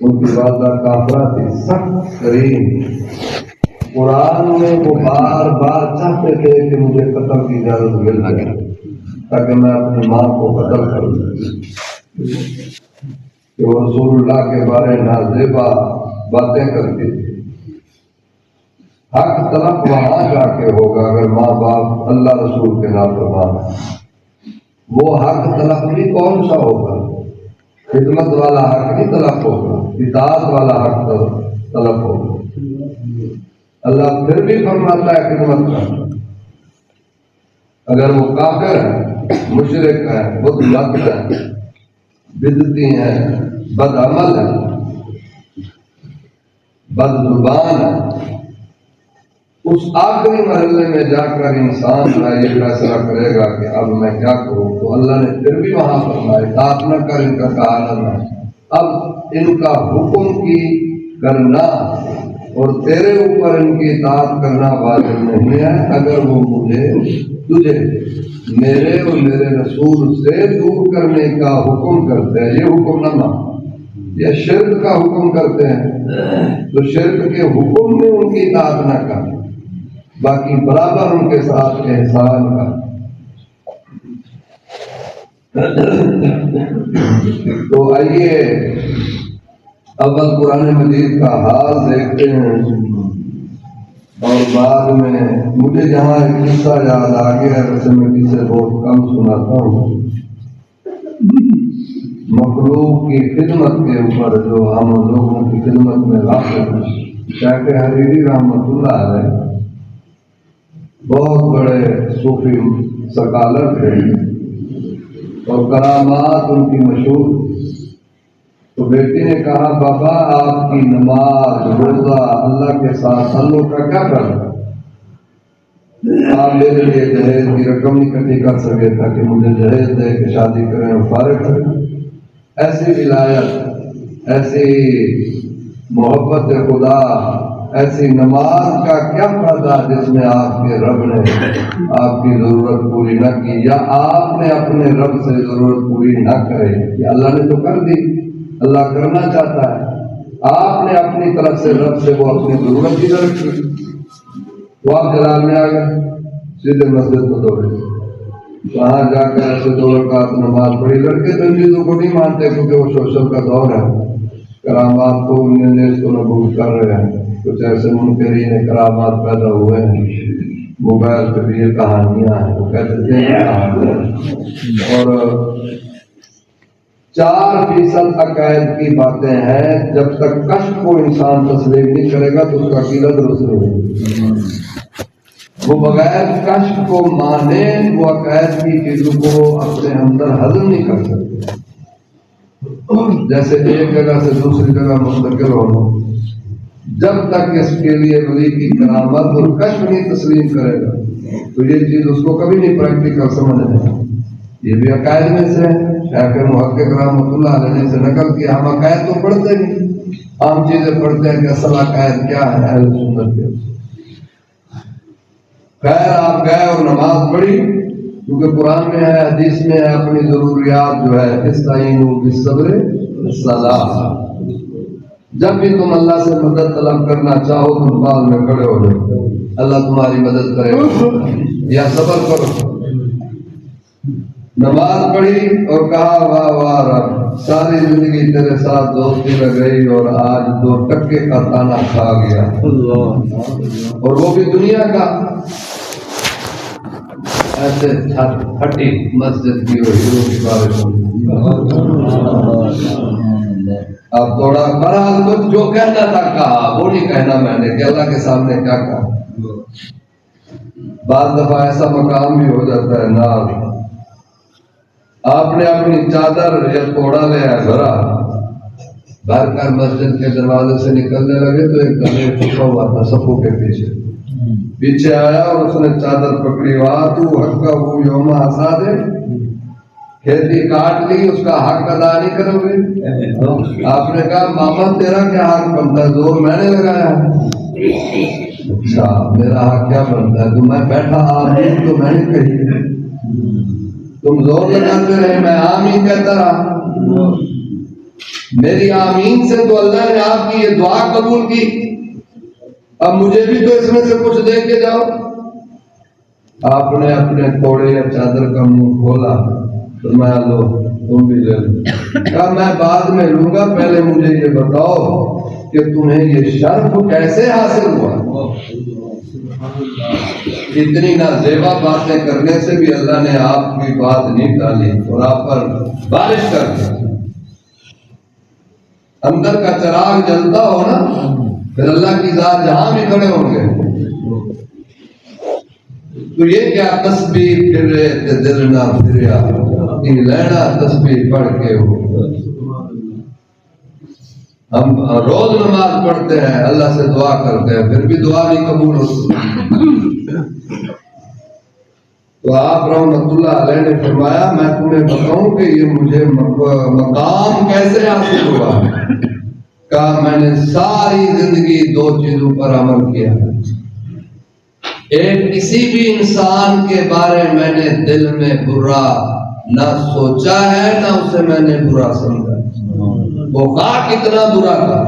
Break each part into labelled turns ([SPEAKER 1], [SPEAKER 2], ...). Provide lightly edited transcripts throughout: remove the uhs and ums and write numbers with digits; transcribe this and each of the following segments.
[SPEAKER 1] ان کی والدہ کافرہ تھی سخت ترین. قرآن میں وہ بار بار چاہتے تھے کہ مجھے قتل کی اجازت مل جائے تاکہ میں اپنی ماں کو قتل کروں، کہ وہ رسول اللہ کے بارے نازیبا باتیں کرتی تھی. حق طلب وہاں جا کے ہوگا اگر ماں باپ اللہ رسول کے نافرمان ہیں. وہ حق طلب بھی کون سا ہوگا؟ خدمت والا حق نہیں طلب ہوگا، اطاعت والا حق طلب ہوگا. اللہ پھر بھی فرماتا ہے خدمت کا. اگر وہ کافر ہے، مشرک ہے، بت پرست ہے، بدعتی ہیں، بد عمل ہے، بد زبان ہے، اس آخری مرحلے میں جا کر انسان یہ فیصلہ کرے گا کہ اب میں کیا کروں، تو اللہ نے پھر بھی وہاں فرمایا اطاعت نہ کر، ان کا کہا نہ. اب ان کا حکم کی کرنا اور تیرے اوپر ان کی اطاعت کرنا واجب نہیں ہے اگر وہ تجھے میرے اور میرے رسول سے دور کرنے کا حکم کرتے ہیں. یہ حکم نہ مان، یا شرک کا حکم کرتے ہیں تو شرک کے حکم میں ان کی اطاعت نہ کر، باقی برابر ان کے ساتھ احسان کا. تو آئیے اول قرآن مجید کا حال دیکھتے ہیں اور بعد میں مجھے جہاں ایک قصہ یاد آ گیا، ویسے میں کسی بہت کم سناتا ہوں. مخلوق کی خدمت کے اوپر جو ہم لوگوں کی خدمت میں واقع ہیں، شیخ حریری رحمۃ اللہ علیہ بہت بڑے صوفی سکالر تھے اور کرامات ان کی مشہور. تو بیٹی نے کہا بابا آپ کی نماز روزہ اللہ کے ساتھ تعلق کا کیا کرنا؟ آپ میرے لیے جہیز کی رقم اکٹھی کر سکے تاکہ مجھے جہیز دے کے شادی کریں اور فارغ کریں. ایسی ولایت، ایسی محبت خدا، ایسی نماز کا کیا فائدہ جس میں آپ کے رب نے آپ کی ضرورت پوری نہ کی، یا آپ نے اپنے رب سے ضرورت پوری نہ کرے. کہ اللہ نے تو کر دی، اللہ کرنا چاہتا ہے، آپ نے اپنی طرف سے رب سے وہ اپنی ضرورت کی طرف کی. وہ آپ جلال میں آ گئے، سیدھے مسجد کو دوڑے، وہاں جا کر ایسے 2 رکعت نماز پڑھی. لڑکے تو ان چیزوں کو نہیں مانتے کیونکہ وہ سوشل کا دور ہے، کرامات کو انہیں اس کو نبوغ کر رہے ہیں. کچھ ایسے منکرین کرامات پیدا ہوئے ہیں، موبائل پہ بھی یہ کہانیاں ہیں، وہ کہتے ہیں. اور 4% عقائد کی باتیں ہیں، جب تک کشف کو انسان تسلیم نہیں کرے گا تو اس کا عقیدہ درست نہیں ہوگی. وہ بغیر کشف کو مانے وہ عقائد کی چیزوں کو اپنے اندر ہضم نہیں کر سکتے. جیسے ایک جگہ سے دوسری جگہ منتقل ہونا، جب تک اس کے لیے ولی کی کرامت اور کشف نہیں تسلیم کرے گا تو یہ چیز اس کو کبھی نہیں پریکٹیکل سمجھ آئے. یہ بھی عقائد میں سے ہے. شیخ محقق رحمۃ اللہ علیہ نے سے نقل کیا. ہم عقائد تو پڑھتے نہیں، عام چیزیں پڑھتے ہیں کہ اصل عقائد کیا ہے اہل سنت کے. خیر آپ گئے اور نماز پڑھی، کیونکہ قرآن میں ہے، حدیث میں ہے، اپنی ضروریات جو ہے استعینوا بالصبر والصلاۃ. جب بھی تم اللہ سے مدد طلب کرنا چاہو تو نماز میں کھڑے ہو جاؤ، اللہ تمہاری مدد کرے گا، یا صبر کرو. نماز پڑھی اور کہا واہ واہ رب، ساری زندگی تیرے ساتھ دوستی میں گئی اور آج 2 ٹکے کا تانا کھا گیا، اور وہ بھی دنیا کا. ایسے پھٹی مسجد کی اور ہیرو کی بارش ہوئی. اب تھوڑا بہرحال کچھ جو کہنا تھا کہا، وہ نہیں کہنا میں نے کہ اللہ کے سامنے کیا کہا. بعض دفعہ ایسا مقام بھی ہو جاتا ہے نا، آپ نے اپنی چادر یا توڑا لیا بھرا، بھر کر مسجد کے دروازے سے نکلنے لگے تو ایک گلے چھپا ہوا تھا صفوں کے پیچھے آیا اور اس نے چادر پکڑی. تو حق کا وہ یوم حساد ہے، کھیتی کاٹ لی، اس کا حق ادا نہیں کرو گے. آپ نے کہا ماما تیرا کیا حق بنتا ہے؟ زور میں نے لگایا. اچھا میرا حق کیا بنتا ہے؟ تو میں بیٹھا آمین تو میں نے کہی، تم زور لگاتے رہے، میں آمین کہتا رہا. میری آمین سے تو اللہ نے آپ کی یہ دعا قبول کی، اب مجھے بھی تو اس میں سے کچھ دے کے جاؤ۔ آپ نے اپنے کوڑے یا چادر کا منہ کھولا، فرمایا لو تم بھی لے لو۔ کہا میں بعد میں لوں گا، پہلے مجھے یہ بتاؤ کہ تمہیں یہ شرف کیسے حاصل ہوا؟ اتنی نازیبا باتیں کرنے سے بھی اللہ نے آپ کی بات نہیں ٹالی اور آپ پر بارش کر دی۔ اندر کا چراغ جلتا ہو نا، پھر اللہ کی ذات جہاں بھی کھڑے ہوں گے۔ تو یہ کیا تسبیح پھر رہے تے دل نہ پھریا، لینا تسبیح پڑھ کے ہو۔ ہم روز نماز پڑھتے ہیں، اللہ سے دعا کرتے ہیں، پھر بھی دعا نہیں قبول ہوتی۔ تو آپ رحمت اللہ علیہ نے فرمایا میں تمہیں بتاؤں کہ یہ مجھے مقام کیسے حاصل ہوا؟ کہا میں نے ساری زندگی دو چیزوں پر عمل کیا ہے۔ ایک، کسی بھی انسان کے بارے میں نے دل میں برا نہ سوچا ہے نہ اسے میں نے برا سمجھا، وہ خواہ کتنا برا تھا۔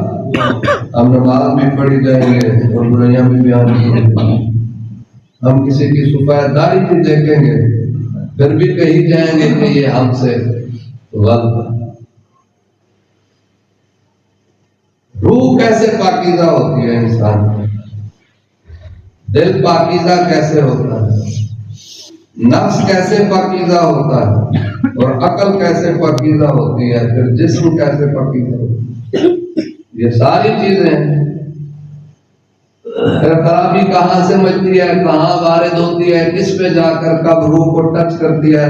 [SPEAKER 1] ہم نماز بھی پڑھی جائیں گے اور برائیاں بھی بیان کی جائیں گے، ہم کسی کی سفید داڑھی بھی دیکھیں گے پھر بھی کہی جائیں گے کہ یہ ہم سے غلط ہے۔ روح کیسے پاکیزہ ہوتی ہے انسان، دل پاکیزہ کیسے ہوتا ہے، نفس کیسے پاکیزہ ہوتا ہے، اور عقل کیسے پاکیزہ ہوتی ہے، پھر جسم کیسے پاکیزہ ہوتا ہے، یہ ساری چیزیں پھر خرابی کہاں سے مچتی ہے، کہاں وارد ہوتی ہے، کس پہ جا کر کب روح کو ٹچ کرتی ہے۔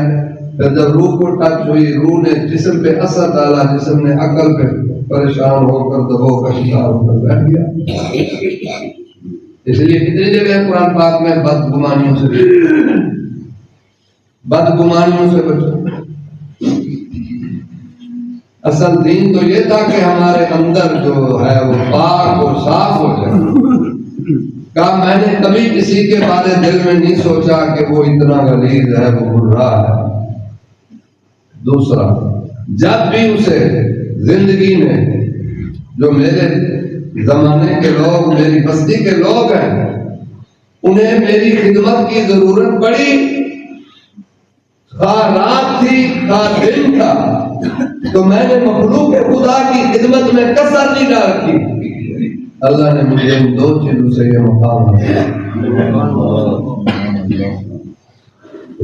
[SPEAKER 1] پھر جب روح کو ٹچ ہوئی، روح نے جسم پہ اثر ڈالا، جسم نے عقل پہ پریشان ہو کر دباؤ کا شکار ہو کر بیٹھ گیا۔ اس لیے کتنی جگہ قرآن پاک میں بدگمانیوں سے بچو۔ اصل دین تو یہ تھا کہ ہمارے اندر جو ہے وہ پاک اور صاف ہو جائے۔ کہا میں نے کبھی کسی کے بارے دل میں نہیں سوچا کہ وہ اتنا غلیظ ہے، وہ برا ہے۔ دوسرا، جب بھی اسے زندگی میں جو میرے زمانے کے لوگ، میری بستی کے لوگ ہیں، انہیں میری خدمت کی ضرورت پڑی، خواہ رات تھی خواہ دن تھا، تو میں نے مخلوق خدا کی خدمت میں کسر نہیں ڈال رکھی۔ اللہ نے مجھے ان دو چیزوں سے یہ مقام دیا۔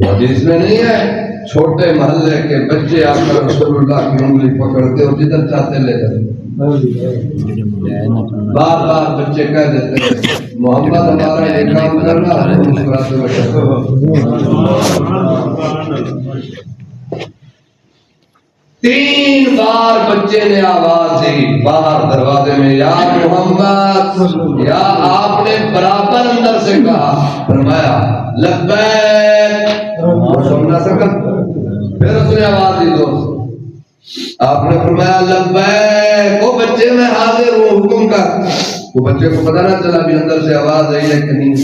[SPEAKER 1] حدیث میں نہیں ہے چھوٹے محلے کے بچے آ کر رسول اللہ کی انگلی پکڑتے اور جدھر چاہتے لے جاتے، بار بار بچے کہہ دیتے ہیں محمد ہمارا یہ کام کر رہا ہے، مسکراتے ہوئے 3 بار بچے نے آواز دی باہر دروازے میں، یا محمد، یا آپ نے برابر اندر سے کہا، فرمایا لبیک، وہ سن نہ سکا، پھر اس نے آواز دی دوست، آپ نے فرمایا لبیک، وہ بچے میں حاضر ہوں، حکم کر۔ وہ بچے کو پتہ نہ چلا بھی اندر سے آواز آئی ہے کہ نہیں،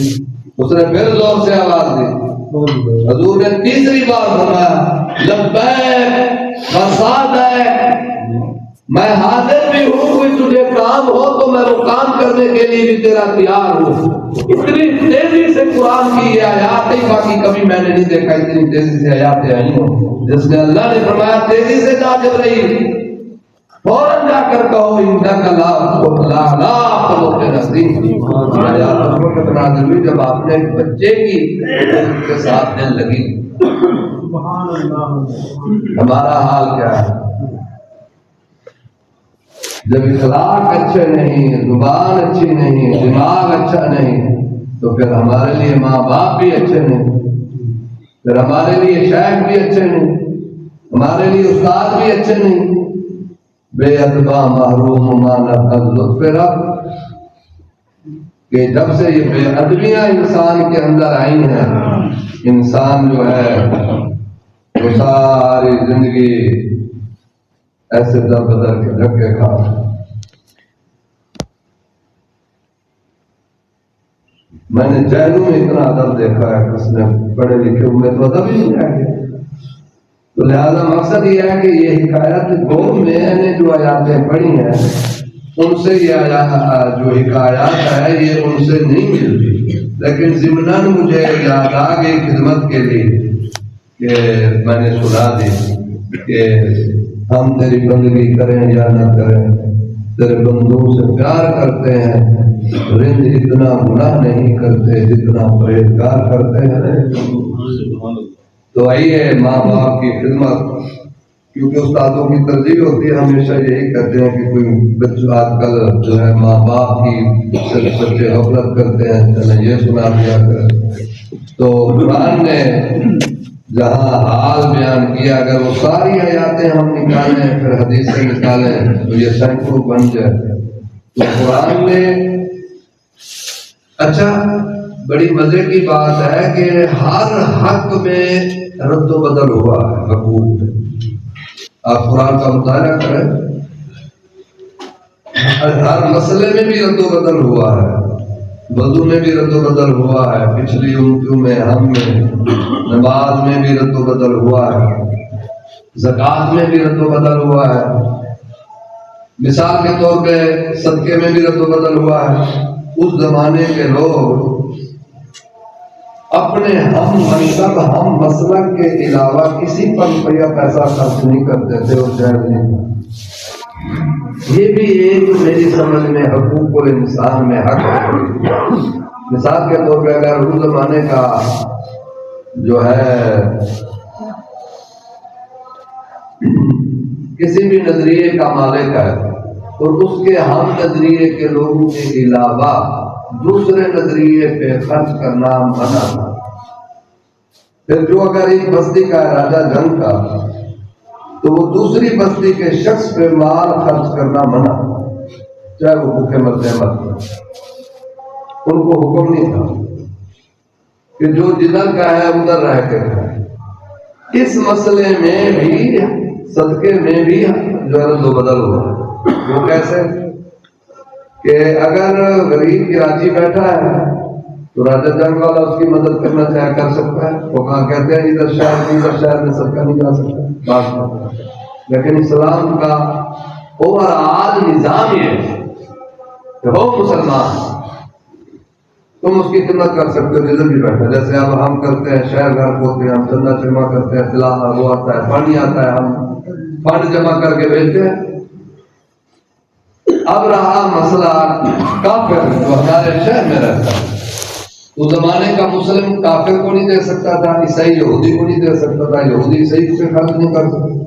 [SPEAKER 1] اس نے پھر زور سے آواز دی۔ حضور نے تیسری بار فرمایا لبیک فساد ہے، میں حاضر بھی ہوں، کوئی تجھے کام ہو تو میں وہ کام کرنے کے لیے بھی تیرا تیار ہوں۔ اتنی تیزی سے قرآن کی یہ آیات ہی باقی کبھی میں نے نہیں دیکھا، اتنی تیزی سے آیاتیں آئی ہوں، جس نے اللہ نے فرمایا تیزی سے نازل رہی، فوراً جا کر کہو انک لا خلق عظیم۔ آیات اس وقت نازل ہوئی جب آپ نے ایک بچے کی کے ساتھ دل لگی۔ ہمارا حال کیا ہے؟ جب اخلاق اچھے نہیں، زبان اچھی نہیں، دماغ اچھا نہیں، تو پھر ہمارے لیے ماں باپ بھی اچھے نہیں، پھر ہمارے لیے شیخ بھی اچھے نہیں، ہمارے لیے استاد بھی اچھے نہیں۔ بے ادبا محروم مانا لطف رب، کہ جب سے یہ بے ادبیاں انسان کے اندر آئی ہیں، انسان جو ہے وہ ساری زندگی ایسے در بدر کے دھکے کھا۔ میں نے جیلوں میں اتنا ادب دیکھا ہے، اس نے پڑھے لکھے ہوئے تو ادب ہی نہیں آئے گا۔ تو لہذا مقصد یہ ہے کہ یہ حکایت دو میں نے جو آیاتیں پڑھی ہیں ان سے یہ جو حکایات ہے یہ ان سے نہیں ملتی، لیکن ضمناً مجھے یاد آ گئی خدمت کے لیے کہ میں نے سنا دی کہ ہم تیری بندگی کریں یا نہ کریں، تیرے بندوں سے پیار کرتے ہیں، رند اتنا گناہ نہیں کرتے جتنا پرہیزگار کرتے ہیں۔ تو آئیے ماں باپ کی خدمت، کیونکہ استادوں کی ترجیح ہوتی ہے، ہمیشہ یہی کہتے ہیں کہ کوئی بچہ آج کل جو ہے ماں باپ کی بچے غفلت کرتے ہیں، چلیں یہ سنا دیا کریں۔ تو قرآن نے جہاں حال بیان کیا، اگر وہ ساری آیاتیں ہم نکالیں پھر حدیثیں نکالیں تو یہ سینکڑوں بن جائے۔ تو قرآن نے اچھا بڑی مزے کی بات ہے کہ ہر حق میں رد و بدل ہوا ہے، حقوق میں۔ آپ قرآن کا مطالعہ کریں، ہر مسئلے میں بھی رد و بدل ہوا ہے، وضو میں بھی رد و بدل ہوا ہے، پچھلی امتوں میں ہم میں، نماز میں بھی رد و بدل ہوا ہے، زکوٰۃ میں بھی رد و بدل ہوا ہے، مثال کے طور پہ صدقے میں بھی رد و بدل ہوا ہے۔ اس زمانے کے لوگ اپنے ہم منصب ہم مسلک کے علاوہ کسی پر روپیہ پیسہ خرچ نہیں کرتے تھے اور جائز نہیں۔ یہ بھی ایک میری سمجھ میں حقوق الانسان میں حق ہے۔ مثال کے طور پہ اگر اس زمانے کا جو ہے کسی بھی نظریے کا مالک ہے اور اس کے ہم نظریے کے لوگوں کے علاوہ دوسرے نظریے پہ خرچ کرنا منع تھا، پھر جو اگر ایک بستی کا راجہ جنگ کا تو وہ دوسری بستی کے شخص پہ مال خرچ کرنا منع، چاہے وہ بھوکے مرتے مت، ان کو حکم نہیں تھا کہ جو جدھر کا ہے ادھر رہ کے کھائے۔ اس مسئلے میں بھی صدقے میں بھی جو ہے رد و بدل ہوا۔ وہ کیسے کہ اگر غریب کراچی بیٹھا ہے تو راجہ جنگ والا اس کی مدد کرنا چاہے کر سکتا ہے، وہ کہاں کہتے ہیں ادھر شہر میں صدقہ نہیں جا سکتا بات، لیکن اسلام کا اوورآل نظام یہ ہے کہ ہو مسلمان تم اس کی خدمت کر سکتے ہو جدھر بھی بیٹھا۔ جیسے اب ہم کرتے ہیں شہر گھر کھولتے ہیں، ہم چندہ جمع کرتے ہیں، اطلاع وہ آتا ہے، فنڈ آتا ہے، ہم فنڈ جمع کر کے بھیجتے ہیں۔ اب رہا مسئلہ کافر جو ہمارے شہر میں رہتا ہے، اس زمانے کا مسلم کافر کو نہیں دے سکتا تھا، عیسائی یہودی کو نہیں دے سکتا تھا، یہودی عیسائی کو خرچ نہیں کر سکتا۔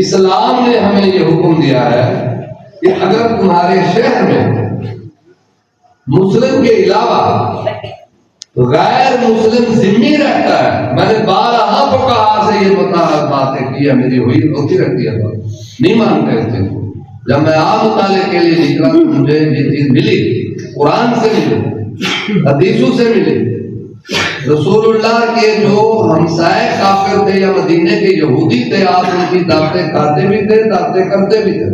[SPEAKER 1] اسلام نے ہمیں یہ حکم دیا ہے کہ اگر تمہارے شہر میں مسلم کے علاوہ غیر مسلم ذمہ رہتا ہے، میں نے 12 فقہا سے یہ باتیں کی ہے، میری ہوئی ہوتی رہتی ہے، نہیں مانتے اس چیز کو۔ جب میں عام مطالعے کے لیے نکلا تو مجھے یہ چیز ملی، قرآن سے ملی، حدیثوں سے ملی۔ رسول اللہ کے جو ہمسائے کافر تھے یا مدینے کے یہودی تھے، آپ ان کی دعوتیں کھاتے بھی تھے، دعوتیں کرتے بھی تھے۔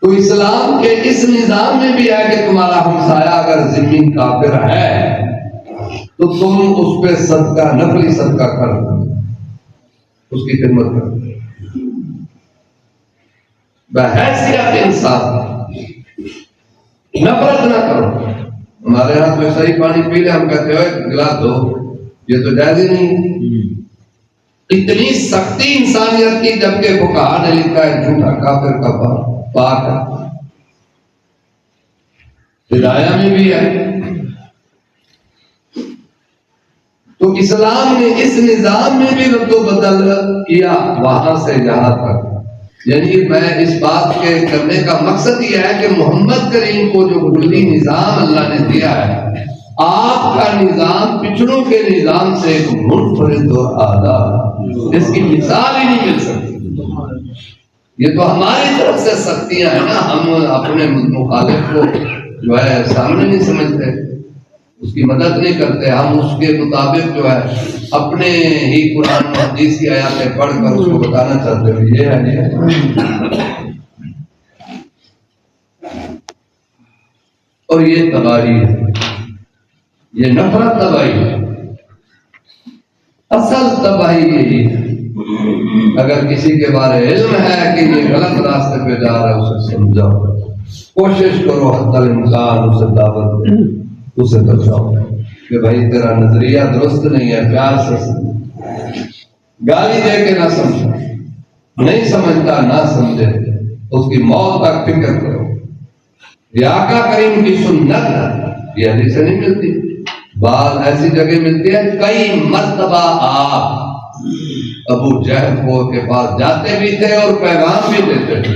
[SPEAKER 1] تو اسلام کے اس نظام میں بھی ہے کہ تمہارا ہمسایہ اگر ذمہ کافر ہے تو تم اس پہ صدقہ، نفلی صدقہ کر دو، اس کی خدمت کرو بحیثیت انسان، نفرت نہ کرو۔ ہمارے یہاں کوئی صحیح پانی پی لے ہم کہتے ہوئے گلاس دو، یہ تو جائز ہی نہیں۔ اتنی سختی انسانیت کی، جبکہ فقہا نے لکھا ہے جھوٹا کافر کا پاک ہے۔ ہدایہ میں بھی ہے۔ تو اسلام نے اس نظام میں بھی رد و بدل کیا وہاں سے یہاں تک۔ یعنی میں اس بات کے کرنے کا مقصد یہ ہے کہ محمد کریم کو جو کلی نظام اللہ نے دیا ہے، آپ کا نظام پچھڑوں کے نظام سے ایک منفرد اور اعلیٰ، اس کی مثال ہی نہیں مل سکتی۔ یہ تو ہماری طرف سے سختیاں ہیں نا، ہم اپنے مخالف کو جو ہے سامنے نہیں سمجھتے، اس کی مدد نہیں کرتے، ہم اس کے مطابق جو ہے اپنے ہی قرآن و حدیث کی آیاتیں پڑھ کر اس کو بتانا چاہتے ہیں یہ ہے یہ۔ اور یہ تباہی ہے، یہ نفرت تباہی ہے۔ اصل تباہی یہی ہے۔ اگر کسی کے بارے علم ہے کہ یہ غلط راستے پہ جا رہا ہے اسے سمجھاؤ، کوشش کرو حتی الامکان اسے دعوت دو، اسے بچاؤ کہ بھائی تیرا نظریہ درست نہیں ہے، پیار سے سمجھ، گالی دے کے نہ سمجھو، نہیں سمجھتا نہ سمجھے، اس کی موت تک فکر کرو۔ یہ آقا کریم کی سنت ہے، یہ حدیث سے نہیں ملتی، بعض ایسی جگہ ملتی ہے کئی مرتبہ آپ ابو جہل کے پاس جاتے بھی تھے اور پیغام بھی دیتے تھے،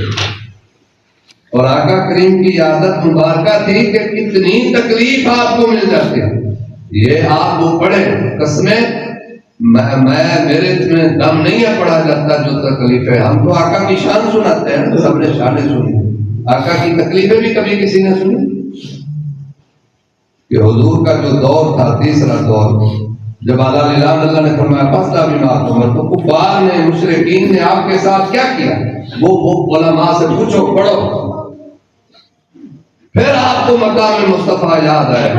[SPEAKER 1] اور آقا کریم کی عادت مبارکہ تھی کہ کتنی تکلیف آپ کو مل جاتی ہے، یہ آپ وہ پڑھے قسمیں میرے میں دم نہیں ہے پڑھا جاتا جو تکلیف ہے۔ ہم تو آقا کی شان سناتے ہیں، سب نے شانیں سنی، آقا کی تکلیفیں بھی کبھی کسی نے سنی؟ کہ حضور کا جو دور تھا، تیسرا دور، جب اللہ نے فرمایا فَاسْتَعْ بِمَا تُؤْمَرُ، تو کفار نے، مشرکین نے آپ کے ساتھ کیا کیا؟ وہ علماء سے پوچھو، پڑھو، پھر آپ کو مقام مصطفیٰ یاد آئے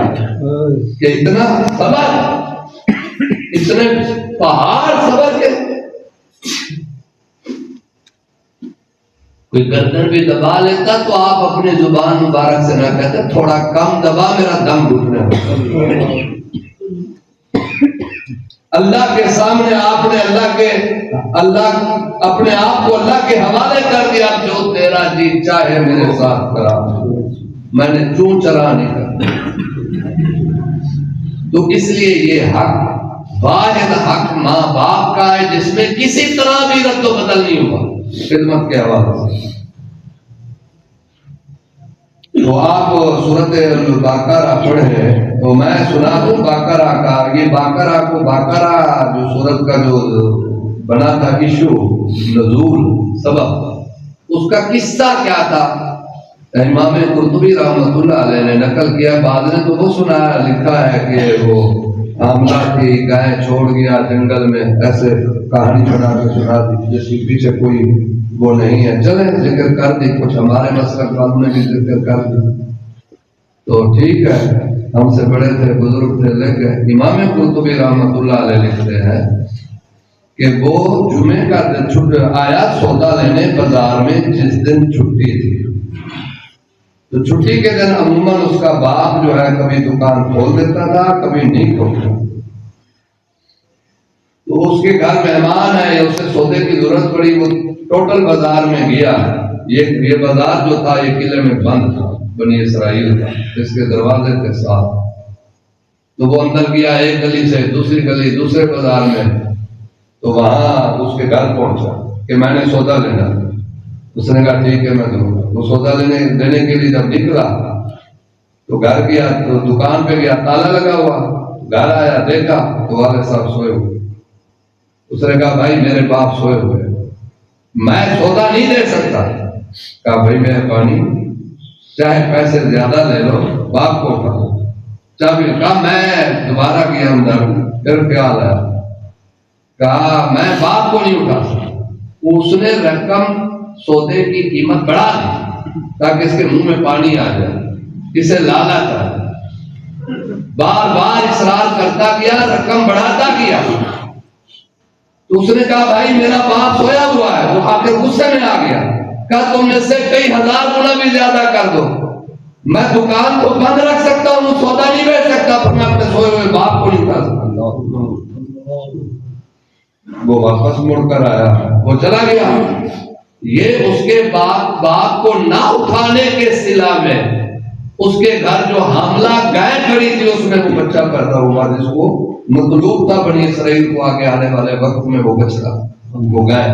[SPEAKER 1] کہ اتنا صبر، اتنے پہاڑ صبر کے، کوئی گردن بھی دبا لیتا تو آپ اپنی زبان مبارک سے نہ کہتے تھوڑا کم دبا میرا دم گھٹنے ہوتا۔ اللہ کے سامنے آپ نے اللہ اپنے آپ کو اللہ کے حوالے کر دیا، جو تیرا جی چاہے میرے ساتھ کرا، میں نے چون چرا نہیں کرتا۔ تو اس لیے یہ حق واحد حق ماں باپ کا ہے، جس میں کسی طرح بھی رد و بدل نہیں ہوا خدمت کے حوالے سے۔ تو آپ سورۃ البقرہ پڑھیں تو میں سنا دوں بقرہ کا، یہ بقرہ کو، بقرہ جو سورت کا جو بنا تھا ایشو، نزول، سبب، اس کا قصہ کیا تھا؟ امام قرطبی رحمۃ اللہ علیہ نے نقل کیا، بعض نے تو وہ سنا لکھا ہے کہ وہ حاملہ تھی، گائے چھوڑ گیا جنگل میں، ایسے کہانی بنا کے سنا دی جس کے پیچھے کوئی وہ نہیں ہے، چلیں ذکر کر دی، کچھ ہمارے مسلک والوں نے بھی ذکر کر دی تو ٹھیک ہے، ہم سے بڑے تھے، بزرگ تھے، لے گئے۔ امام قرطبی رحمۃ اللہ علیہ لکھتے ہیں کہ وہ جمعے کا دن آیا سودا لینے بازار میں، جس دن چھٹی تھی، تو چھٹی کے دن عموماً اس کا باپ جو ہے کبھی دکان کھول دیتا تھا، کبھی نہیں کھولتا، تو اس کے گھر مہمان ہے، اسے سودے کی ضرورت پڑی، وہ ٹوٹل بازار میں گیا۔ یہ بازار جو تھا یہ قلعے میں بند تھا، بنی اسرائیل کا، اس کے دروازے تھے ساتھ، تو وہ اندر گیا ایک گلی سے دوسری گلی، دوسرے بازار میں، تو وہاں اس کے گھر پہنچا کہ میں نے سودا لینا، اس نے کہا ٹھیک ہے میں دوں گا۔ وہ سودا لینے کے لیے جب نکلا تو گھر گیا، تو دکان پہ گیا، تالا لگا ہوا، گھر آیا دیکھا تو والد صاحب سوئے ہوئے۔ اس نے کہا بھائی میرے باپ سوئے ہوئے، میں سودا نہیں دے سکتا۔ کہا بھائی مہربانی، چاہے پیسے زیادہ لے لو، باپ کو اٹھا دو چابی۔ کہا میں دوبارہ گیا اندر، پھر خیال آیا، کہا میں باپ کو نہیں اٹھا سکتا۔ اس نے رقم سودے کی قیمت بڑھا دی تاکہ اس کے منہ میں پانی آ جائے، اسے لالچ آ جائے، بار بار اصرار کرتا گیا، رقم بڑھاتا گیا۔ تو اس نے کہا بھائی میرا باپ سویا ہوا ہے۔ وہ آ کے غصے میں آ گیا، کہا تم میں سے کئی ہزار گنا بھی زیادہ کر دو، میں دکان کو بند رکھ سکتا ہوں، سودا نہیں بیچ سکتا، پر میں اپنے سوئے ہوئے باپ کو نہیں اٹھا سکتا۔ وہ واپس مڑ کر آیا، وہ چلا گیا۔ یہ اس کے باپ کو نہ اٹھانے کے صلہ میں اس کے گھر جو حاملہ گائے کھڑی تھی اس میں وہ بچہ پیدا ہوا، جس کو مطلوب تھا بنی اسرائیل کو آگے آنے والے وقت میں وہ بچہ، وہ گائے۔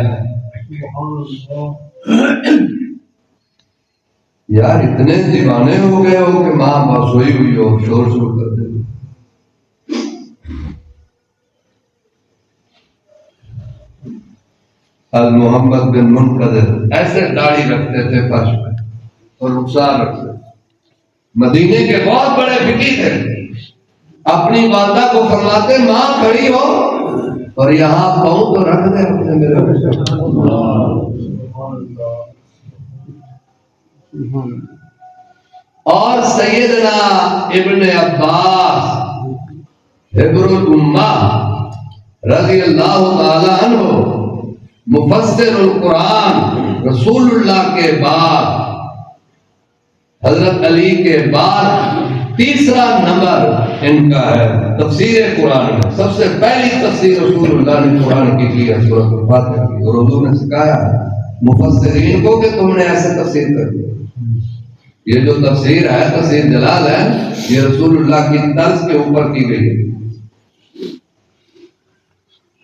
[SPEAKER 1] یار اتنے دیوانے ہو گئے ہو کہ ماں باپ سوئی ہوئی ہو، شور شور کر دے۔ محمد بن منقدر ایسے داڑھی رکھتے تھے فرش پہ اور رخسار رکھتے تھے، مدینے کے بہت بڑے فقیہ تھے۔ اپنی والدہ کو فرماتے ماں کھڑی ہو اور یہاں پاؤں تو رکھ دے اپنے میرے بچے۔ اور سیدنا ابن عباس حبر الامہ رضی اللہ تعالی عنہ مفسر القرآن رسول اللہ کے بعد، حضرت علی کے بعد تیسرا نمبر ان کا ہے تفسیر قرآن میں۔ سب سے پہلی تفسیر رسول اللہ نے قرآن کی ہے سورۃ الفاتحہ کی، اور حضور نے سکھایا مفسرین کو کہ تم نے ایسے تفسیر کر دی۔ یہ جو تفسیر ہے، تفسیر جلال ہے، یہ رسول اللہ کی طرز کے اوپر کی گئی ہے۔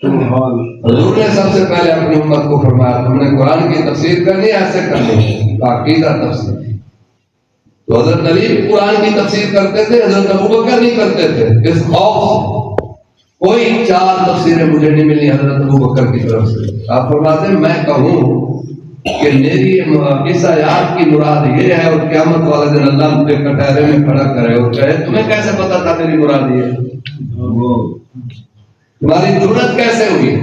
[SPEAKER 1] حضور نے سب سے پہلے اپنی امت کو فرمایا تم نے قرآن کی تفسیر کرنی، ایسے کرنی، عقیدہ تفسیر۔ تو حضرت علی قرآن کی تفسیر کرتے تھے، حضرت ابوبکر نہیں کرتے تھے، اس خوف سے۔ کوئی 4 تفسیریں مجھے نہیں ملی حضرت ابوبکر کی طرف سے۔ آپ فرماتے ہیں میں کہوں کہ میری اس آیات کی مراد یہ ہے، اور قیامت والے دن اللہ مجھے کٹہرے میں کھڑا کرے اور کہے تمہیں کیسے پتا تھا میری مراد یہ ہے؟ تمہاری ضرورت کیسے ہوئی؟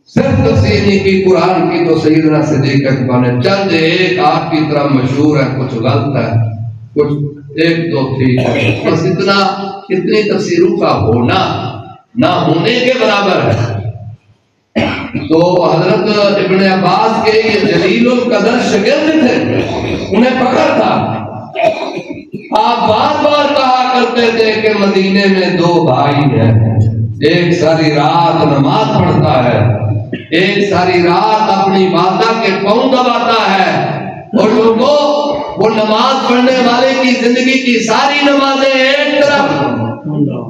[SPEAKER 1] صرف تفسیر نہیں کی قرآن کی تو سیدنا صدیق اکبر نے چند ایک آپ کی طرح مشہور ہے، کچھ غلط ہے، کچھ ایک دو تھی، بس اتنی تفسیروں کا ہونا نہ ہونے کے برابر ہے۔ تو حضرت ابن عباس کے یہ جلیل القدر شاگرد تھے، انہیں پکڑ تھا۔ آپ بار بار کہا کرتے تھے کہ مدینے میں 2 بھائی ہیں، ایک ساری رات نماز پڑھتا ہے، ایک ساری رات اپنی والدہ کے پاؤں دباتا ہے، اور لوگوں وہ نماز پڑھنے والے کی زندگی کی ساری نمازیں ایک طرف،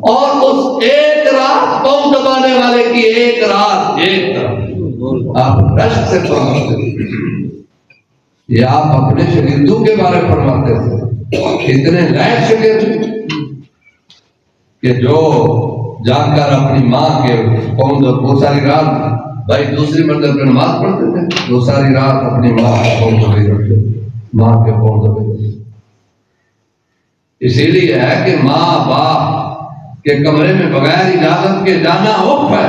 [SPEAKER 1] اور اس ایک رات پاؤں دبانے والے کی ایک رات ایک طرف۔ آپ رشک سے فرماتے تھے، یہ آپ اپنے شاگردوں کے بارے فرماتے تھے، اتنے لائق شاگرد کہ جو جا کر اپنی ماں کے پاؤں وہ ساری رات، بھائی دوسری مرتبہ پہ نماز پڑھتے تھے، وہ ساری رات اپنی ماں کے پاؤں دبے رکھتے، ماں کے پاؤں دبے رکھتے۔ اسی لیے ہے کہ ماں باپ کے کمرے میں بغیر اجازت کے جانا عرف ہے۔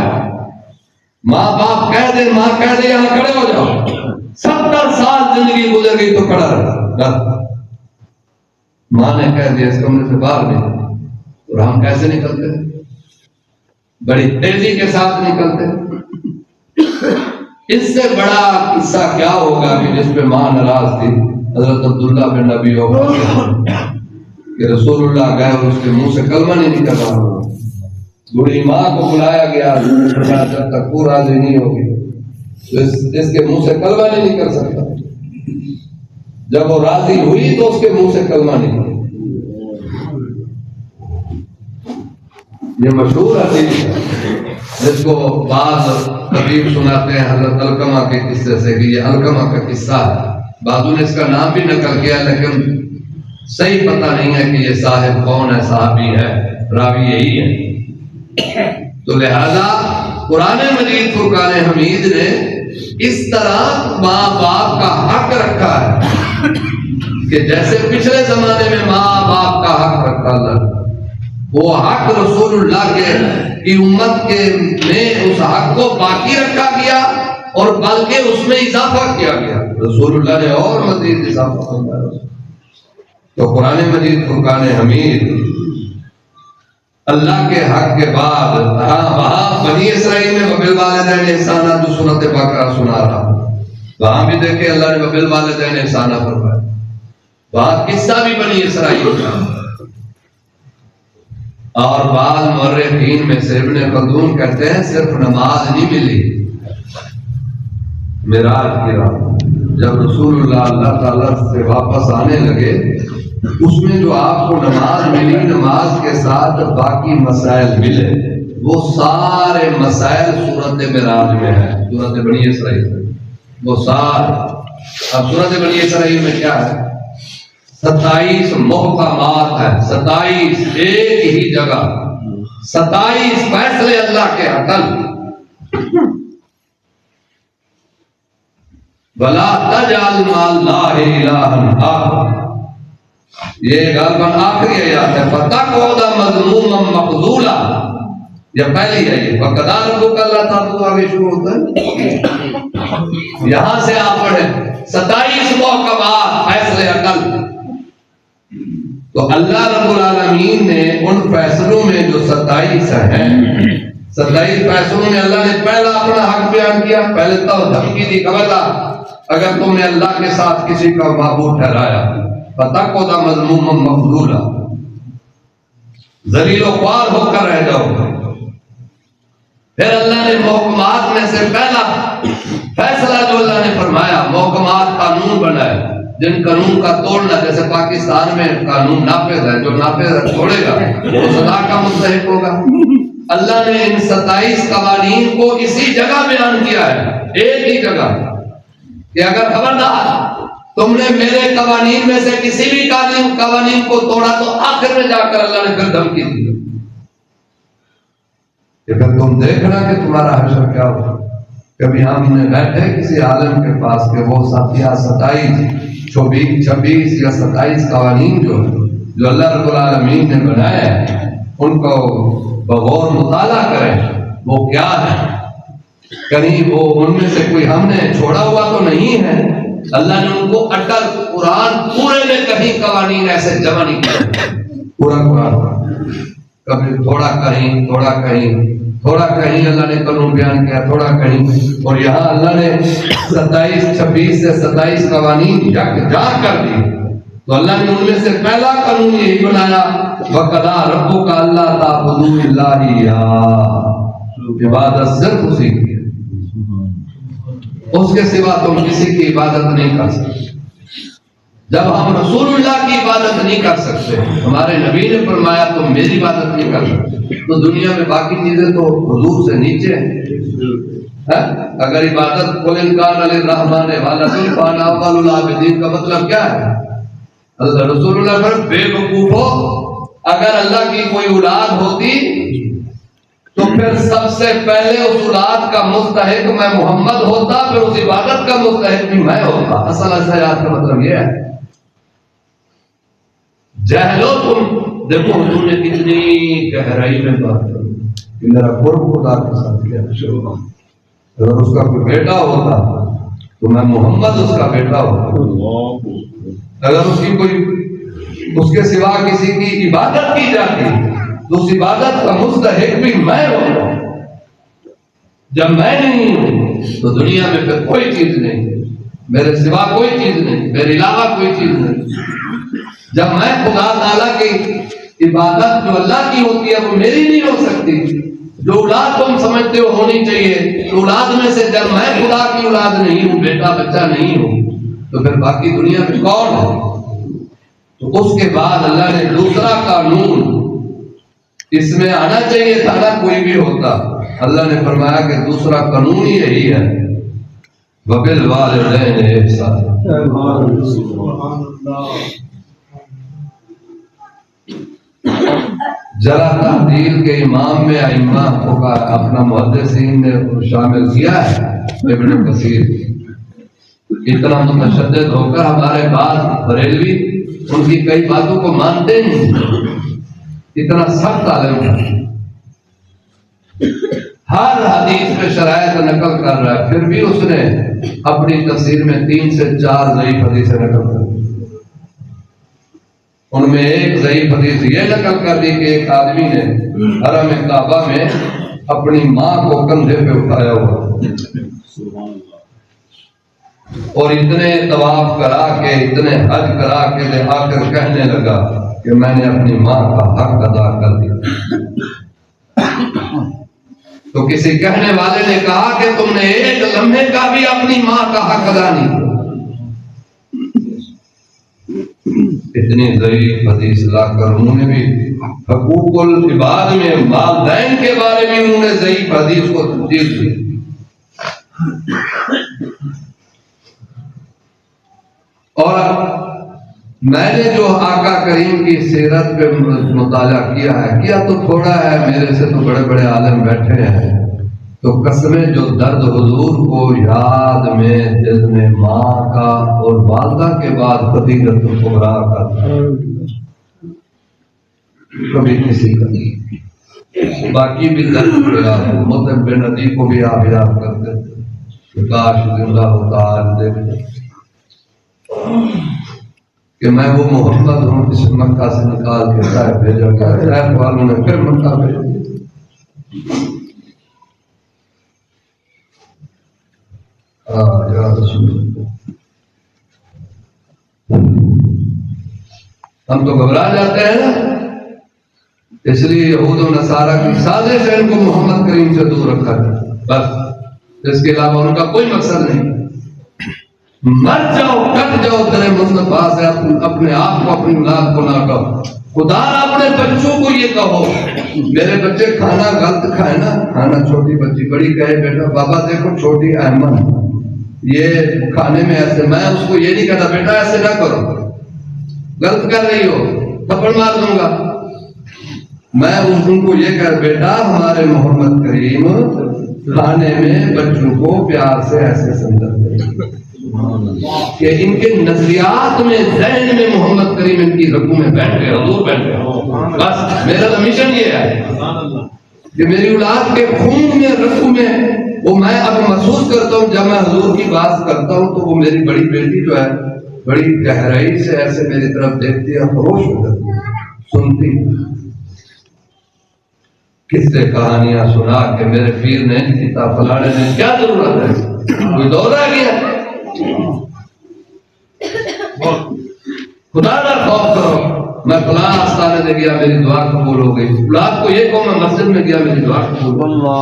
[SPEAKER 1] ماں باپ کہہ دے، ماں کہہ دے یہاں کھڑے ہو جاؤ، 70 سال زندگی گزر گئی تو کھڑا رہا، ماں نے کہہ دیا اس کمرے سے باہر نکل، اور ہم کیسے نکلتے؟ بڑی تیزی کے ساتھ نکلتے۔ اس سے بڑا قصہ کیا ہوگا کہ جس پہ ماں ناراض تھی، حضرت عبداللہ بن ابی اوفا کہ رسول اللہ گئے اور اس کے منہ سے کلمہ نہیں نکل رہا، بوڑھی ماں کو بلایا گیا، جب تک وہ راضی نہیں ہوگی تو اس کے منہ سے کلمہ نہیں نکل سکتا۔ جب وہ راضی ہوئی تو اس کے منہ سے کلمہ نکلا۔ یہ مشہور حدیث ہے جس کو بعض طبیب سناتے ہیں حضرت علقمہ کے قصے سے کہ یہ علقمہ کا قصہ ہے۔ بعضوں نے اس کا نام بھی نقل کیا، لیکن صحیح پتہ نہیں ہے کہ یہ صاحب کون ہے، صحابی ہے، راوی یہی ہے۔ تو لہذا قرآن مجید فرقان حمید نے اس طرح ماں باپ کا حق رکھا ہے کہ جیسے پچھلے زمانے میں ماں باپ کا حق رکھا اللہ، وہ حق رسول اللہ کی امت کے میں اس حق کو باقی رکھا گیا، اور بلکہ اس میں اضافہ کیا گیا۔ رسول اللہ نے اور مزید اضافہ فرمایا۔ تو قرآن مجید فرقان حمید اللہ کے حق کے بعد وہاں بنی اسرائیل میں وبالوالدین احسانا جو سورۃ بقرہ سنا رہا، وہاں بھی دیکھیں اللہ نے وبالوالدین احسانا فرمایا، وہاں قصہ بھی بنی اسرائیل کا۔ اور بعض مورخین میں سے ابن خلدون کہتے ہیں صرف نماز نہیں ملی، معراج کی رات جب رسول اللہ اللہ تعالیٰ سے واپس آنے لگے، اس میں جو آپ کو نماز ملی، نماز کے ساتھ باقی مسائل ملے، وہ سارے مسائل سورۃ معراج میں ہے، سورۃ بنی اسرائیل میں وہ سارے۔ اب سورۃ بنی اسرائیل میں کیا ہے؟ 27 محکمات ہیں، 27 ایک ہی جگہ، 27 فیصلے اللہ کے عدل۔ وَلَا تَجْعَلْ مَعَ اللَّهِ إِلَٰهًا آخَرَ، یہ غالباً آخری آیات ہے۔ فَتَقْعُدَ مَذْمُومًا مَخْذُولًا، یہ پہلی ہے، یہ وَقَضَىٰ رَبُّكَ أَلَّا تَعْبُدُوا، آگے شروع ہوتا ہے، یہاں سے آپ پڑھیں 27 محکمات فیصلے عقل۔ تو اللہ رب العالمین نے ان فیصلوں میں جو 27 ہیں 27 فیصلوں میں اللہ نے پہلا اپنا حق بیان کیا. پہلے تو دھمکی دی، خبردار اگر تم نے اللہ کے ساتھ کسی کا معبود ٹھہرایا فتقعد مذموما مخذولا، ذلیل و خوار ہو کر رہ جاؤ گے. پھر اللہ نے محکمات میں سے پہلا فیصلہ جو اللہ نے فرمایا، محکمات قانون بنائے جن قانون کا توڑنا، جیسے پاکستان میں قانون نافذ ہے، جو نافذ توڑے گا وہ سزا کا مستحق ہوگا. اللہ نے ان 27 قوانین کو اسی جگہ بیان کیا ہے، ایک ہی جگہ، کہ اگر خبردار تم نے میرے قوانین میں سے کسی بھی قوانین کو توڑا تو آخر میں جا کر اللہ نے پھر دھمکی دی کہ پھر تم دیکھنا کہ تمہارا حشر کیا ہوگا. کبھی ہم نے بیٹھے کسی عالم کے پاس کہ وہ 27 26 یا 27 قوانین جو اللہ رب العالمین نے بنائے ہیں ان کو بغور مطالعہ کریں وہ کیا ہے، کہیں وہ ان میں سے کوئی ہم نے چھوڑا ہوا تو نہیں ہے. اللہ نے ان کو اٹل قرآن پورے میں کہیں قوانین ایسے جمع نہیں کیا، پورا قرآن کبھی تھوڑا کہیں تھوڑا کہیں تھوڑا کہیں اللہ نے قانون بیان کیا، تھوڑا کہیں. اور یہاں اللہ نے 26 سے 27 قوانین یکجا کر دی. تو اللہ نے ان میں سے پہلا قانون یہی بنایا، وَقَضَىٰ رَبُّكَ أَلَّا تَعْبُدُوا إِلَّا إِيَّاهُ، عبادت صرف اسی کی ہے، اس کے سوا تم کسی کی عبادت نہیں کر سکتے. جب ہم رسول اللہ کی عبادت نہیں کر سکتے، ہمارے نبی نے فرمایا تم میری عبادت نہیں کر سکتے، تو دنیا میں باقی چیزیں تو حضور سے نیچے ہیں. اگر عبادت قُلْ إِنْ كَانَ لِلرَّحْمَٰنِ وَلَدٌ فَأَنَا أَوَّلُ الْعَابِدِينَ کا مطلب کیا ہے؟ رسول اللہ پر بے وقوف ہو، اگر اللہ کی کوئی اولاد ہوتی تو پھر سب سے پہلے اس اولاد کا مستحق میں محمد ہوتا، پھر اس عبادت کا مستحق بھی میں ہوتا. اصل حیات کا مطلب یہ ہے. جہلو تم دیکھو حضور نے کتنی گہرائی میں بات کی کہ میرا قرب خدا کے ساتھ کیا. اگر اس کا کوئی بیٹا ہوتا تو میں محمد اس کا بیٹا ہوتا. اگر اس کی کوئی اس کے سوا کسی کی عبادت کی جاتی تو اس عبادت کا مستحق بھی میں ہوتا. جب میں نہیں ہوں تو دنیا میں پھر کوئی چیز نہیں، میرے سوا کوئی چیز نہیں، میرے علاوہ کوئی چیز نہیں. جب میں خدا تعالیٰ کی عبادت جو اللہ کی ہوتی ہے وہ میری نہیں ہو سکتی. جو اولاد تم سمجھتے ہو ہونی چاہیے، اولاد میں سے جب میں خدا کی اولاد نہیں ہوں، بیٹا بچہ نہیں ہوں، تو پھر باقی دنیا میں کون ہے؟ تو اس کے بعد اللہ نے دوسرا قانون اس میں آنا چاہیے تھا نہ کوئی بھی ہوتا. اللہ نے فرمایا کہ دوسرا قانون ہی یہی ہے، وَبِالْوَالِدَيْنِ إِحْسَانًا. ذرا تحلیل کے امام میں ائمہ کو اپنا محدثین نے شامل کیا ہے. ابن کثیر اتنا متشدد ہو کر ہمارے بعض بریلوی ان کی کئی باتوں کو مانتے نہیں، اتنا سخت عالم ہے، ہر حدیث میں شرائط نقل کر رہا ہے، پھر بھی اس نے اپنی تفسیر میں 3 سے 4 ضعیف حدیثیں نقل کر دی. ان میں ایک ضعیف حدیث یہ نقل کر دی کہ ایک آدمی نے حرم کعبہ میں اپنی ماں کو کندھے پہ اٹھایا ہوا اور اتنے طواف کرا کے اتنے حج کرا کے لے آ کر کہنے لگا کہ میں نے اپنی ماں کا حق ادا کر دیا. تو کسی کہنے والے نے کہا کہ تم نے ایک لمحے کا بھی اپنی ماں کا حق ادا نہیں کیا. اتنی ضعیف حدیث لا کر انہوں نے بھی حقوق العباد میں والدین کے بارے میں انہوں نے ضعیف حدیث کو ترجیح دی. اور میں نے جو آقا کریم کی سیرت پہ مطالعہ کیا تو تھوڑا ہے، میرے سے تو بڑے بڑے عالم بیٹھے ہیں، تو قسمیں جو درد حضور کو یاد میں دل میں ماں کا اور والدہ کے بعد خدیجۃ الکبریٰ کا کبھی کسی کا نہیں. باقی بھی درد کو یاد ہے. مطلب بن ندی کو بھی آپ یاد کرتے تھے، کاش زندہ ہوتا آج دیکھتے کہ میں وہ محمد ہوں جس مکہ سے نکال کے طائف بھیجا گیا. طائف والوں نے پھر مکہ بھیج دیا. یا رسول اللہ۔ ہم تو گھبرا جاتے ہیں نا، اس لیے یہود و نصارہ کی سازش ہے ان کو محمد کریم سے دور رکھا جائے، بس اس کے علاوہ ان کا کوئی مقصد نہیں۔ مر جاؤ، کٹ جاؤ در مصطفیٰ سے، اپنے آپ کو اپنی اولاد کو نہ کہو۔ خدا نہ اپنے بچوں کو یہ کہو، میرے بچے کھانا غلط کھائے نا، کھانا چھوٹی بچی بڑی کہے بیٹا بابا دیکھو چھوٹی احمد یہ کھانے میں ایسے، میں اس کو یہ نہیں کہتا بیٹا ایسے نہ کرو، غلط کر رہی ہو تھپڑ مار دوں گا۔ میں ان کو یہ کہہ بیٹا ہمارے محمد کریم کھانے میں بچوں کو پیار سے ایسے سمجھاتے ہیں کہ ان کے نظریات میں ذہن میں محمد کریم ان کی رگوں میں بیٹھ گئے، حضور بیٹھ گئے۔ بس میرا تو مشن یہ ہے کہ میری اولاد کے خون میں رگوں میں وہ میں اب محسوس کرتا ہوں، جب میں حضور کی بات کرتا ہوں تو وہ میری بڑی بیٹی جو ہے بڑی گہرائی سے ایسے میری طرف دیکھتی ہے، خاموش ہو جاتی سنتی، قصے کہانیاں سنا کہ میرے پیر نے کتاب فلانے نے، کیا ضرورت ہے کوئی دور آ گیا؟ خدا کا خوف کرو، میں فلاں آستانے سے گیا میری دعا قبول ہو گئی، اولاد کو یہ کہو میں مسجد میں گیا میری دعا قبول ہو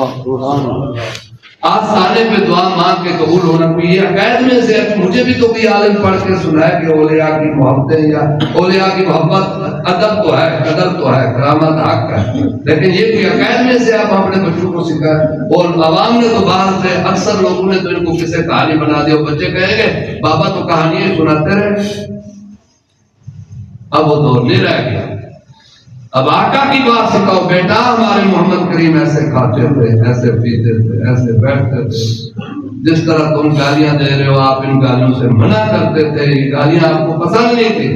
[SPEAKER 1] گئی۔ آستانے پہ دعا مانگ کے قبول ہونا کوئی یہ عقائد میں سے، مجھے بھی تو کوئی عالم پڑھ کے سنایا کہ اولیاء کی محبتیں یا اولیاء کی محبت ادب تو ہے، قدر تو ہے، کرامت حق ہے، لیکن یہ کوئی عقائد میں سے آپ اپنے بچوں کو سکھائیں۔ اور عوام نے تو باہر سے اکثر لوگوں نے تو ان کو کسی کہانی بنا دیا، بچے کہیں گے بابا تو کہانیاں سناتے رہے۔ اب وہ دور نہیں رہ گیا، اب آقا کی بات سکھاؤ، بیٹا ہمارے محمد کریم ایسے کھاتے تھے، ایسے پیتے تھے، ایسے بیٹھتے تھے، جس طرح تم گالیاں دے رہے ہو آپ ان گالیوں سے منع کرتے تھے، یہ گالیاں آپ کو پسند نہیں تھی۔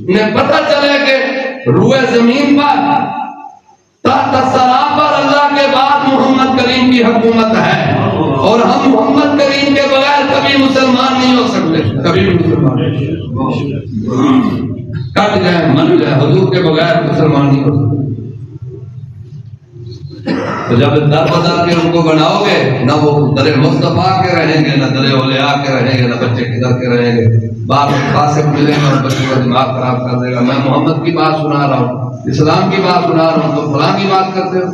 [SPEAKER 1] انہیں پتہ چلے کہ روئے زمین پر تحت الثری پر اللہ کے بعد محمد کریم کی حکومت ہے، اور ہم محمد کریم کے بغیر کبھی مسلمان نہیں ہو سکتے، کبھی بھی مسلمان نہیں، کٹ جائے من جائے، حضور کے بغیر مسلمان نہیں ہو سکتے۔ تو جب در بدر کے ان کو بناؤ گے، نہ وہ در مصطفیٰ کے رہیں گے، نہ در اولیاء کے رہیں گے، نہ بچے کدھر کے رہیں گے، بعد میں فاسق ملے گا اور بچے کا دماغ خراب کر دے گا، میں محمد کی بات سنا رہا ہوں، اسلام کی بات سنا رہا ہوں، تو فلاں کی بات کرتے ہو۔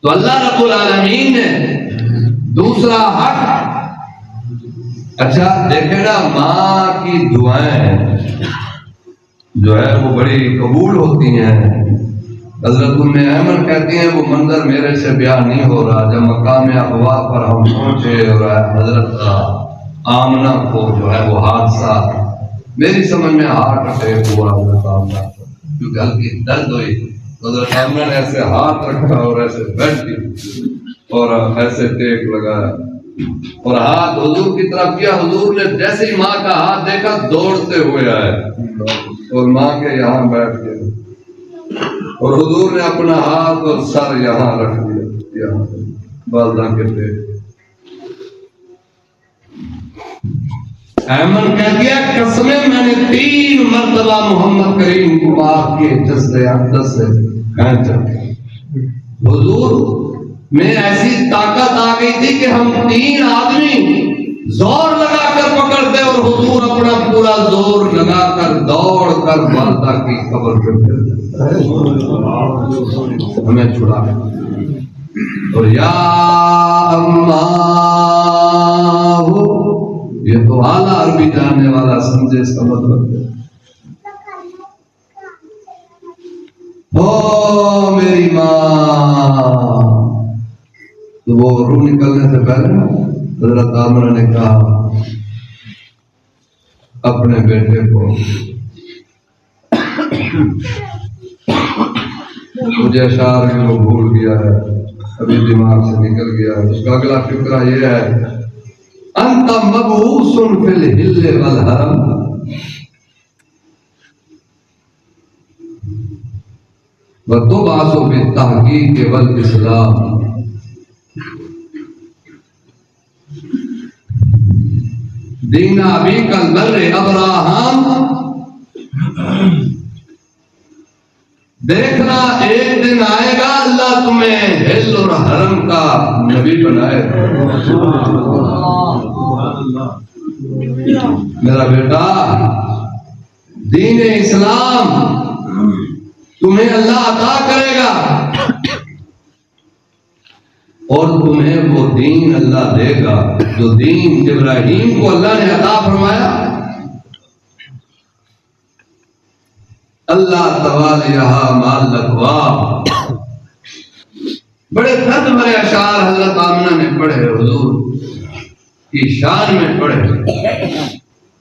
[SPEAKER 1] تو اللہ رب العالمین نے دوسرا حق، اچھا دیکھیں نا، ماں کی دعائیں جو ہے وہ بڑی قبول ہوتی ہیں۔ حضرت ام ایمن کہتی ہیں وہ منظر میرے سے بیان نہیں ہو رہا، جب مقام ابوا پر ہم پہنچے اور حضرت آمنہ کو جو ہے وہ حادثہ میری سمجھ میں ہارٹ اٹیک ہوا، حضرت آمنہ کو کیونکہ ہلکی درد ہوئی، حضرت آمنہ نے ایسے ہاتھ رکھا اور ایسے بیٹھی اور ایسے ٹیک لگایا اور ہاتھ حضور کی طرف کیا، حضور نے جیسے ہی ماں کا ہاتھ دیکھا دوڑتے ہوئے آئے اور ماں کے یہاں بیٹھ گئے، اور حضور نے اپنا ہاتھ اور سر یہاں رکھ دیا، یہاں والدہ کے پیٹ۔ ایمن کہہ دیا قسمیں میں نے 3 مرتبہ محمد کریم کو آپ کے جسد اقدس سے کھینچا، حضور میں ایسی طاقت آ گئی تھی کہ ہم 3 آدمی زور لگا کر پکڑتے اور حضور اپنا پورا زور لگا کر دوڑ کر والدہ کی قبر پہ ہمیں چھڑا، اور یا اماں، یہ تو اعلیٰ عربی جاننے والا سمجھے اس کا مطلب ہے، او میری ماں۔ تو وہ روح نکلنے سے پہلے حضرت آمنہ نے کہا اپنے بیٹے کو، مجھے اشعار بھی وہ بھول گیا ہے، ابھی دماغ سے نکل گیا، اس کا اگلا فکرہ یہ ہے، انت مبعوث فی الحل والحرم، وتبعث بالتحقیق والاسلام، دین ابیک البر ابراہم دیکھنا ایک دن آئے گا اللہ تمہیں ہل اور حرم کا نبی بنائے میرا بیٹا. دین اسلام تمہیں اللہ عطا کرے گا اور تمہیں وہ دین اللہ دے گا جو دین ابراہیم کو اللہ نے عطا فرمایا. اللہ توالیہ مال لکوا. بڑے درد بھرے اشعار حضرت آمنہ نے پڑھے، حضور کی شان میں پڑھے.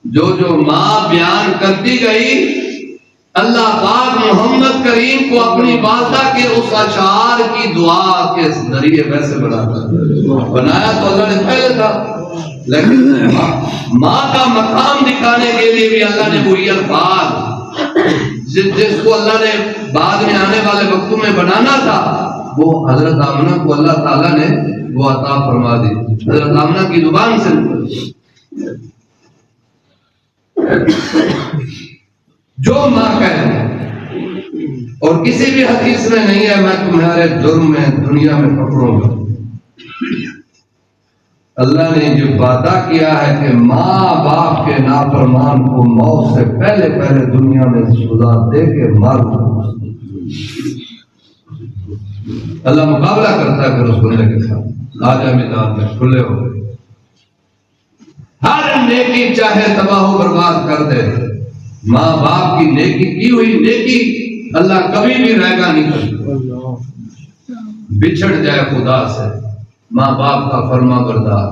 [SPEAKER 1] جو ماں بیان کرتی گئی، اللہ پاک محمد کریم کو اپنی والدہ کے اس اشعار کی دعا کے ذریعے ویسے بنایا تو اللہ نے پہلے تھا، لیکن ماں کا مقام دکھانے کے لیے بھی اللہ نے وہی الفاظ جس کو اللہ نے بعد میں آنے والے وقتوں میں بنانا تھا وہ حضرت آمنہ کو اللہ تعالیٰ نے وہ عطا فرما دی. حضرت آمنہ کی زبان سے جو ماں کہے، اور کسی بھی حدیث میں نہیں ہے میں تمہارے جرم میں دنیا میں پکڑوں گا. اللہ نے جو وعدہ کیا ہے کہ ماں باپ کے نافرمان کو موت سے پہلے پہلے دنیا میں سزا دے کے مارو. اللہ مقابلہ کرتا ہے پھر اس بندے کے ساتھ. آجا میدان میں کھلے ہو گئے. ہر نیکی چاہے تباہ و برباد کر دے، ماں باپ کی نیکی کی ہوئی نیکی اللہ کبھی بھی رہگا نہیں کرتا. بچھڑ جائے خدا سے ماں باپ کا فرما بردار.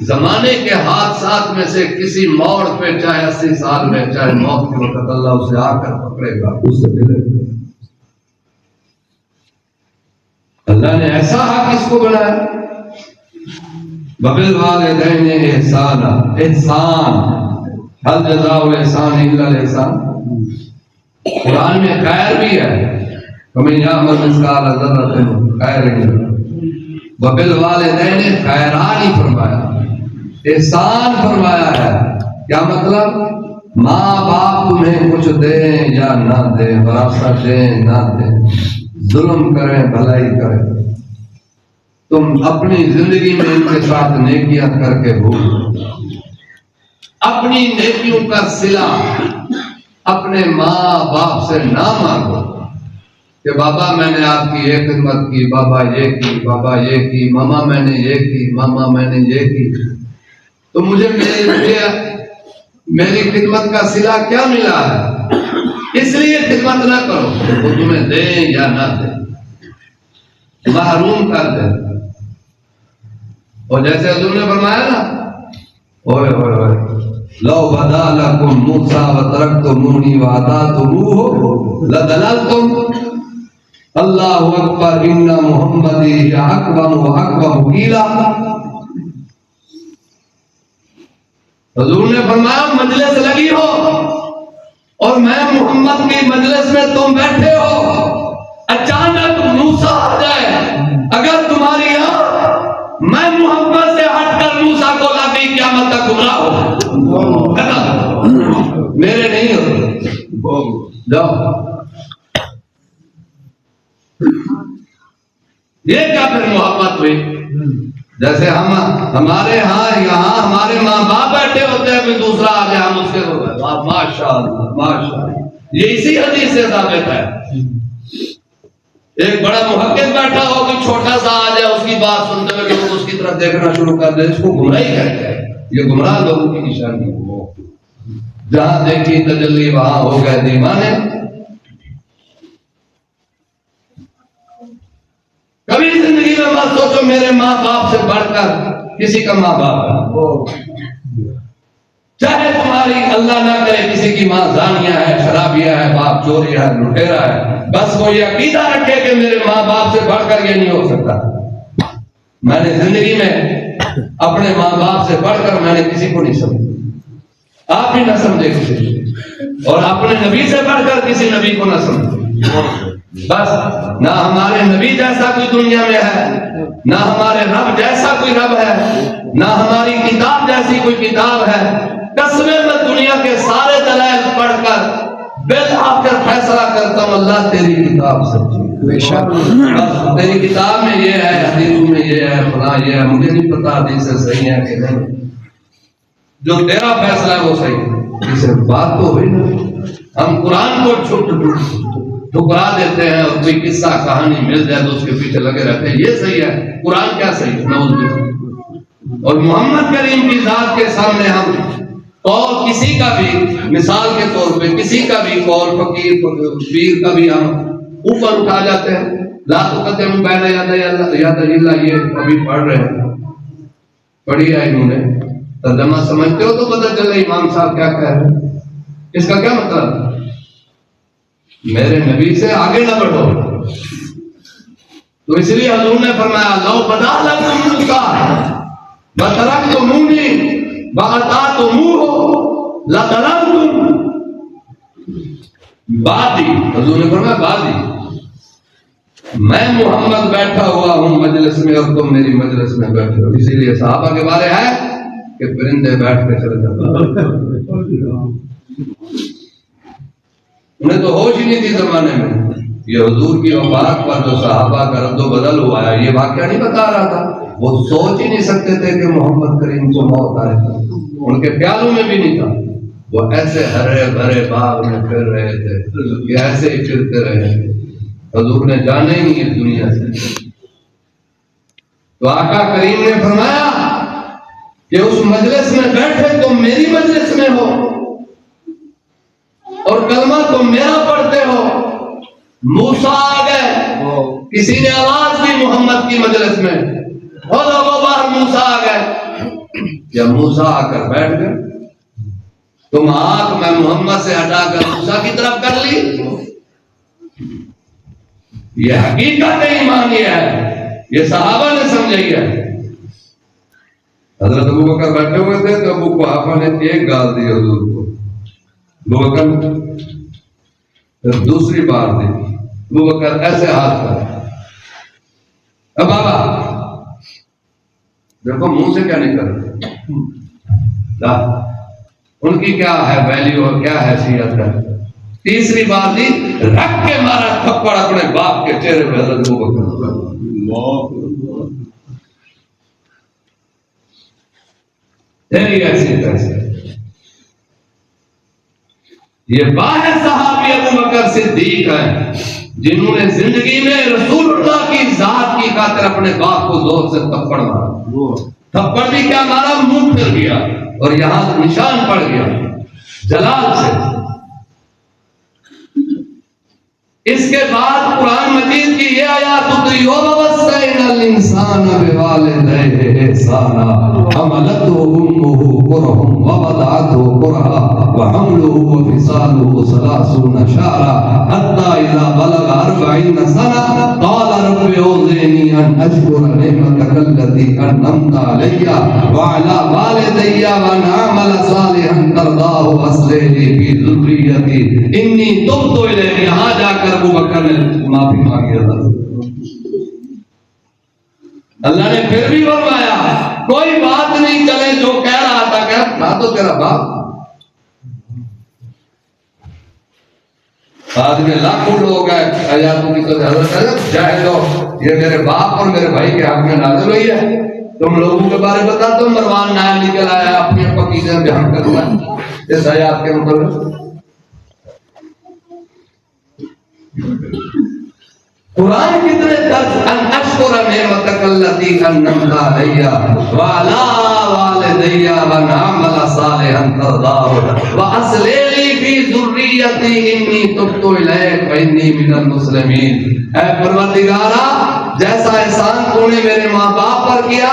[SPEAKER 1] زمانے کے حادثات میں سے کسی موڑ پہ چاہے 80 سال میں چاہے موت کے وقت اللہ اسے آ کر پکڑے گا، اس سے ملے گا. اللہ نے ایسا حق اس کو بنایا. وبالوالدین احسانا، احسان هل جزاء الاحسان الا الاحسان. قرآن میں خیر بھی ہے، ومن یعمل مثقال ذرۃ خیرا یرہ. وبالوالدین خیران ہی فرمایا، احسان فرمایا ہے. کیا مطلب؟ ماں باپ تمہیں کچھ دیں یا نہ دیں، وراثت دیں نہ دیں، ظلم کریں بھلائی کریں، تم اپنی زندگی میں ان کے ساتھ نیکیاں کر کے بھولو. اپنی نیکیوں کا صلہ اپنے ماں باپ سے نہ مانگو کہ بابا میں نے آپ کی یہ خدمت کی، بابا یہ کی، بابا یہ کی، ماما میں نے یہ کی، ماما میں نے یہ کی، تو مجھے میری خدمت کا صلہ کیا ملا ہے؟ اس لیے خدمت نہ کرو. وہ تمہیں دیں یا نہ دیں، محروم کر دیں. اور جیسے حضور نے فرمایا نا، اوئے اوئے اوئے لو بدا لکم موسیٰ وترکتمونی وعطاتموہ لضللتم. اللہ اکبر ان محمدی اکرم و اکرم قیلا. حضور نے فرمایا مجلس لگی ہو اور میں محمد کی مجلس میں تم بیٹھے ہو، اچانک موسیٰ آ جائے، اگر تمہاری میں محمد سے ہٹ کر موسیٰ کو لگی قیامت تک گمراہ ہو، میرے نہیں ہو جاؤ. یہ کیا پھر محبت ہوئی؟ جیسے ہمارے یہاں ہمارے ماں باپ بیٹھے ہوتے ہیں، کوئی دوسرا آ جائے ہم اس کے ماشاء اللہ ماشاء اللہ. یہ اسی حدیث سے ثابت ہے. ایک بڑا محقق بیٹھا ہو کہ چھوٹا سا آ جائے، اس کی بات سنتے ہوئے کہ اس کی طرف دیکھنا شروع کر دے، اس کو گمراہی کہتے ہیں. یہ گمراہ لوگوں کی نشانی ہو. جہاں دیکھی تجلی وہاں ہو گئے دیوانے. کبھی زندگی میں مت سوچو میرے ماں باپ سے بڑھ کر کسی کا ماں باپ ہے. چاہے تمہاری اللہ نہ کرے کسی کی ماں زانیہ ہے، شرابیہ ہے، باپ چوری ہے، لٹیرا ہے، بس وہ یہ عقیدہ رکھے کہ میرے ماں باپ سے بڑھ کر یہ نہیں ہو سکتا. میں نے زندگی میں اپنے ماں باپ سے بڑھ کر میں نے کسی کو نہیں سمجھا. آپ بھی نہ سمجھے کسی، اور اپنے نبی سے بڑھ کر کسی نبی کو نہ سمجھے. بس نہ ہمارے نبی جیسا کوئی دنیا میں ہے، نہ ہمارے رب جیسا کوئی رب ہے، نہ ہماری کتاب جیسی کوئی کتاب ہے. قسمیں میں دنیا کے سارے دلائل پڑھ کر بالآخر فیصلہ کرتا ہوں ہوں اللہ تیری کتاب سچی ہے، بس تیری کتاب میں یہ ہے، حدیثوں میں یہ ہے، فلاں یہ ہے، مجھے نہیں پتا حدیث صحیح ہے کہ نہیں، جو تیرا فیصلہ ہے وہ صحیح ہے۔ اس سے بات تو ہوئی نا، ہم قرآن کو ٹھکرا دیتے ہیں اور کوئی قصہ کہانی مل جائے تو اس کے پیچھے لگے رہتے ہیں یہ صحیح ہے، قرآن کیا صحیح ہے، نعوذ باللہ۔ اور محمد کریم کی ذات کے سامنے ہم اور کسی کا بھی مثال کے طور پہ کسی کا بھی قول فقیر پیر کا بھی ہم اوپر اٹھا جاتے ہیں، لا تقدموا بین یدی اللہ، یہ ابھی پڑھ رہے ہیں، پڑھی ہے انہوں نے ترجمہ سمجھتے ہو تو پتہ چلے امام صاحب کیا کہہ رہے ہیں، اس کا کیا مطلب؟ میرے نبی سے آگے نہ بڑھو، تو اس لیے حضور نے فرمایا لو بدا لکم موسیٰ وترکتمونی وأطعتموہ لظلمتم بعدی، حضور نے فرمایا بعدی، میں محمد بیٹھا ہوا ہوں مجلس میں اور تم میری مجلس میں بیٹھے ہو، اسی لیے صحابہ کے بارے ہے کہ پرندے بیٹھ کے چلے جاتے، انہیں تو ہوش ہی نہیں تھی زمانے میں۔ یہ حضور کی وفات پر جو صحابہ کا رد و بدل ہوا ہے یہ واقعہ نہیں بتا رہا تھا، وہ سوچ ہی نہیں سکتے تھے کہ محمد کریم کو موت آئے گا، ان کے خیالوں میں بھی نہیں تھا، وہ ایسے ہرے بھرے باغ میں پھر رہے تھے کہ ایسے ہی پھرتے رہے، حضور نے جانے ہی نہیں اس دنیا سے۔ تو آقا کریم نے فرمایا کہ اس مجلس میں بیٹھے تم میری مجلس میں ہو اور کلمہ تم میرا پڑھتے ہو، موسیٰ آ گئے، کسی نے آواز دی محمد کی مجلس میں، ہو لوگوں باہر موسیٰ آ گئے، یا موسیٰ آ کر بیٹھ گئے، تم آنکھ میں محمد سے ہٹا کر موسیٰ کی طرف کر لی، یہ حقیقت ایمان یہ ہے، یہ صحابہ نے سمجھی ہے۔ حضرت ابو بکر بیٹھے ہوئے تھے تو ابو قحافہ نے ایک گال دی حضور کو، ابو بکر پھر دوسری بار دی، ابو بکر ایسے ہاتھ کر، اب بابا دیکھو منہ سے کیا نکل رہا، ان کی کیا ہے ویلیو اور کیا حیثیت ہے۔ تیسری بار دی، رکھ کے مارا تھپڑ اپنے باپ کے چہرے پہ حضرت ابو بکر، تیری ایسی کیسے؟ یہ باہر صحابی ابو بکر صدیق ہیں جنہوں نے زندگی میں رسول اللہ کی ذات کی خاطر اپنے باپ کو زور سے تھپڑ مارا، تھپڑ بھی کیا مارا، منہ پھر گیا اور یہاں نشان پڑ گیا جلال سے۔ اس کے بعد قرآن مجید کی یہ آیات اتری، وَوَصَّيْنَا الْإِنسَانَ بِوَالِدَيْهِ إِحْسَانًا حَمَلَتْهُ أُمُّهُ كُرْهًا وَوَضَعَتْهُ كُرْهًا وَحَمْلُهُ وَفِصَالُهُ 30 شهرًا حَتَّى إِذَا بَلَغَ 40 سَنَةً قَالَ رَبِّ أَوْزِعْنِي أَنْ أَشْكُرَ نِعْمَتَكَ الَّتِي أَنْعَمْتَ عَلَيَّ وَعَلَى وَالِدَيَّ وَأَنْ أَعْمَلَ صَالِحًا تَرْضَاهُ وَأَصْلِحْ لِي فِي ذُرِّيَّتِي إِنِّي تُبْتُ إِلَيْكَ۔ یہاں جا کر ابو بکر نے معافی مانگی اللہ نے پھر بھی فرمایا کوئی بات نہیں، چلے جو کہہ رہا تھا کہ تھا تو تیرا باپ، بعد میں لاکھوں لوگ ہیں آیاتوں کی تو حضرت جاہد ہو، یہ میرے باپ اور میرے بھائی کے حق میں نازل ہوئی ہے، تم لوگوں کے بارے بتا دو، مروان نائب نکل آیا اپنے عقیدے میں بیان کرنا اس آیات کے مطابق۔ قرآن کتنے درس، ان اشکر نعمتک التی انعمت علی وعلی والدی ونعمل صالحا ترضاہ واصلح لی فی ذریتی انی تبت الیک وانی من المسلمین۔ اے پروردگارا جیسا احسان تو نے میرے ماں باپ پر کیا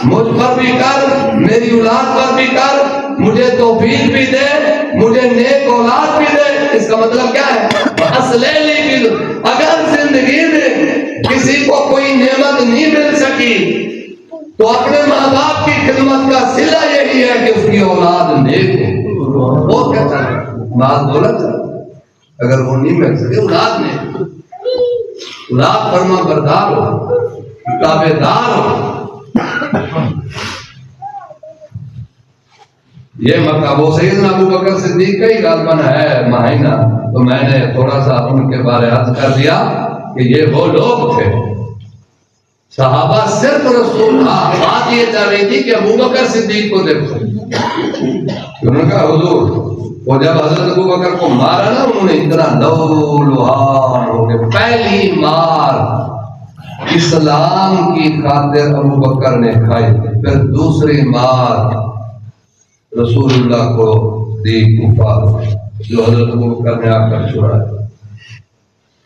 [SPEAKER 1] مجھ پر بھی کر، میری اولاد پر بھی کر، مجھے توفیق بھی دے، مجھے نیک اولاد بھی دے۔ اس کا مطلب کیا ہے؟ اصلح لی فی، اگر زندگی میں کسی کو کوئی نعمت نہیں مل سکی تو اپنے ماں باپ کی خدمت کا صلہ یہی ہے کہ اس کی اولاد نیک ہو۔ وہ کیا چاہے مال دولت اگر وہ نہیں مل سکے، اولاد نیک، اولاد فرما بردار ہو، تابع دار ہو۔ یہ مکہ وہ سیدنا ابو بکر صدیق کا ہی غالباً ہے مہینہ، تو میں نے تھوڑا سا ان کے بارے عرض کر دیا کہ یہ وہ لوگ تھے صحابہ صرف رسول بات یہ چاہ رہی تھی کہ ابو بکر صدیق کو دیکھو. انہوں نے کہا حضور وہ جب حضرت ابو بکر کو مارا نا انہوں نے اتنا لو لوہان ہو گئے. پہلی مار اسلام کی خاطر ابو بکر نے کھائی، پھر دوسری مار رسول اللہ کو دی کفار جو حضرت ابو بکر نے آ کر چھڑایا.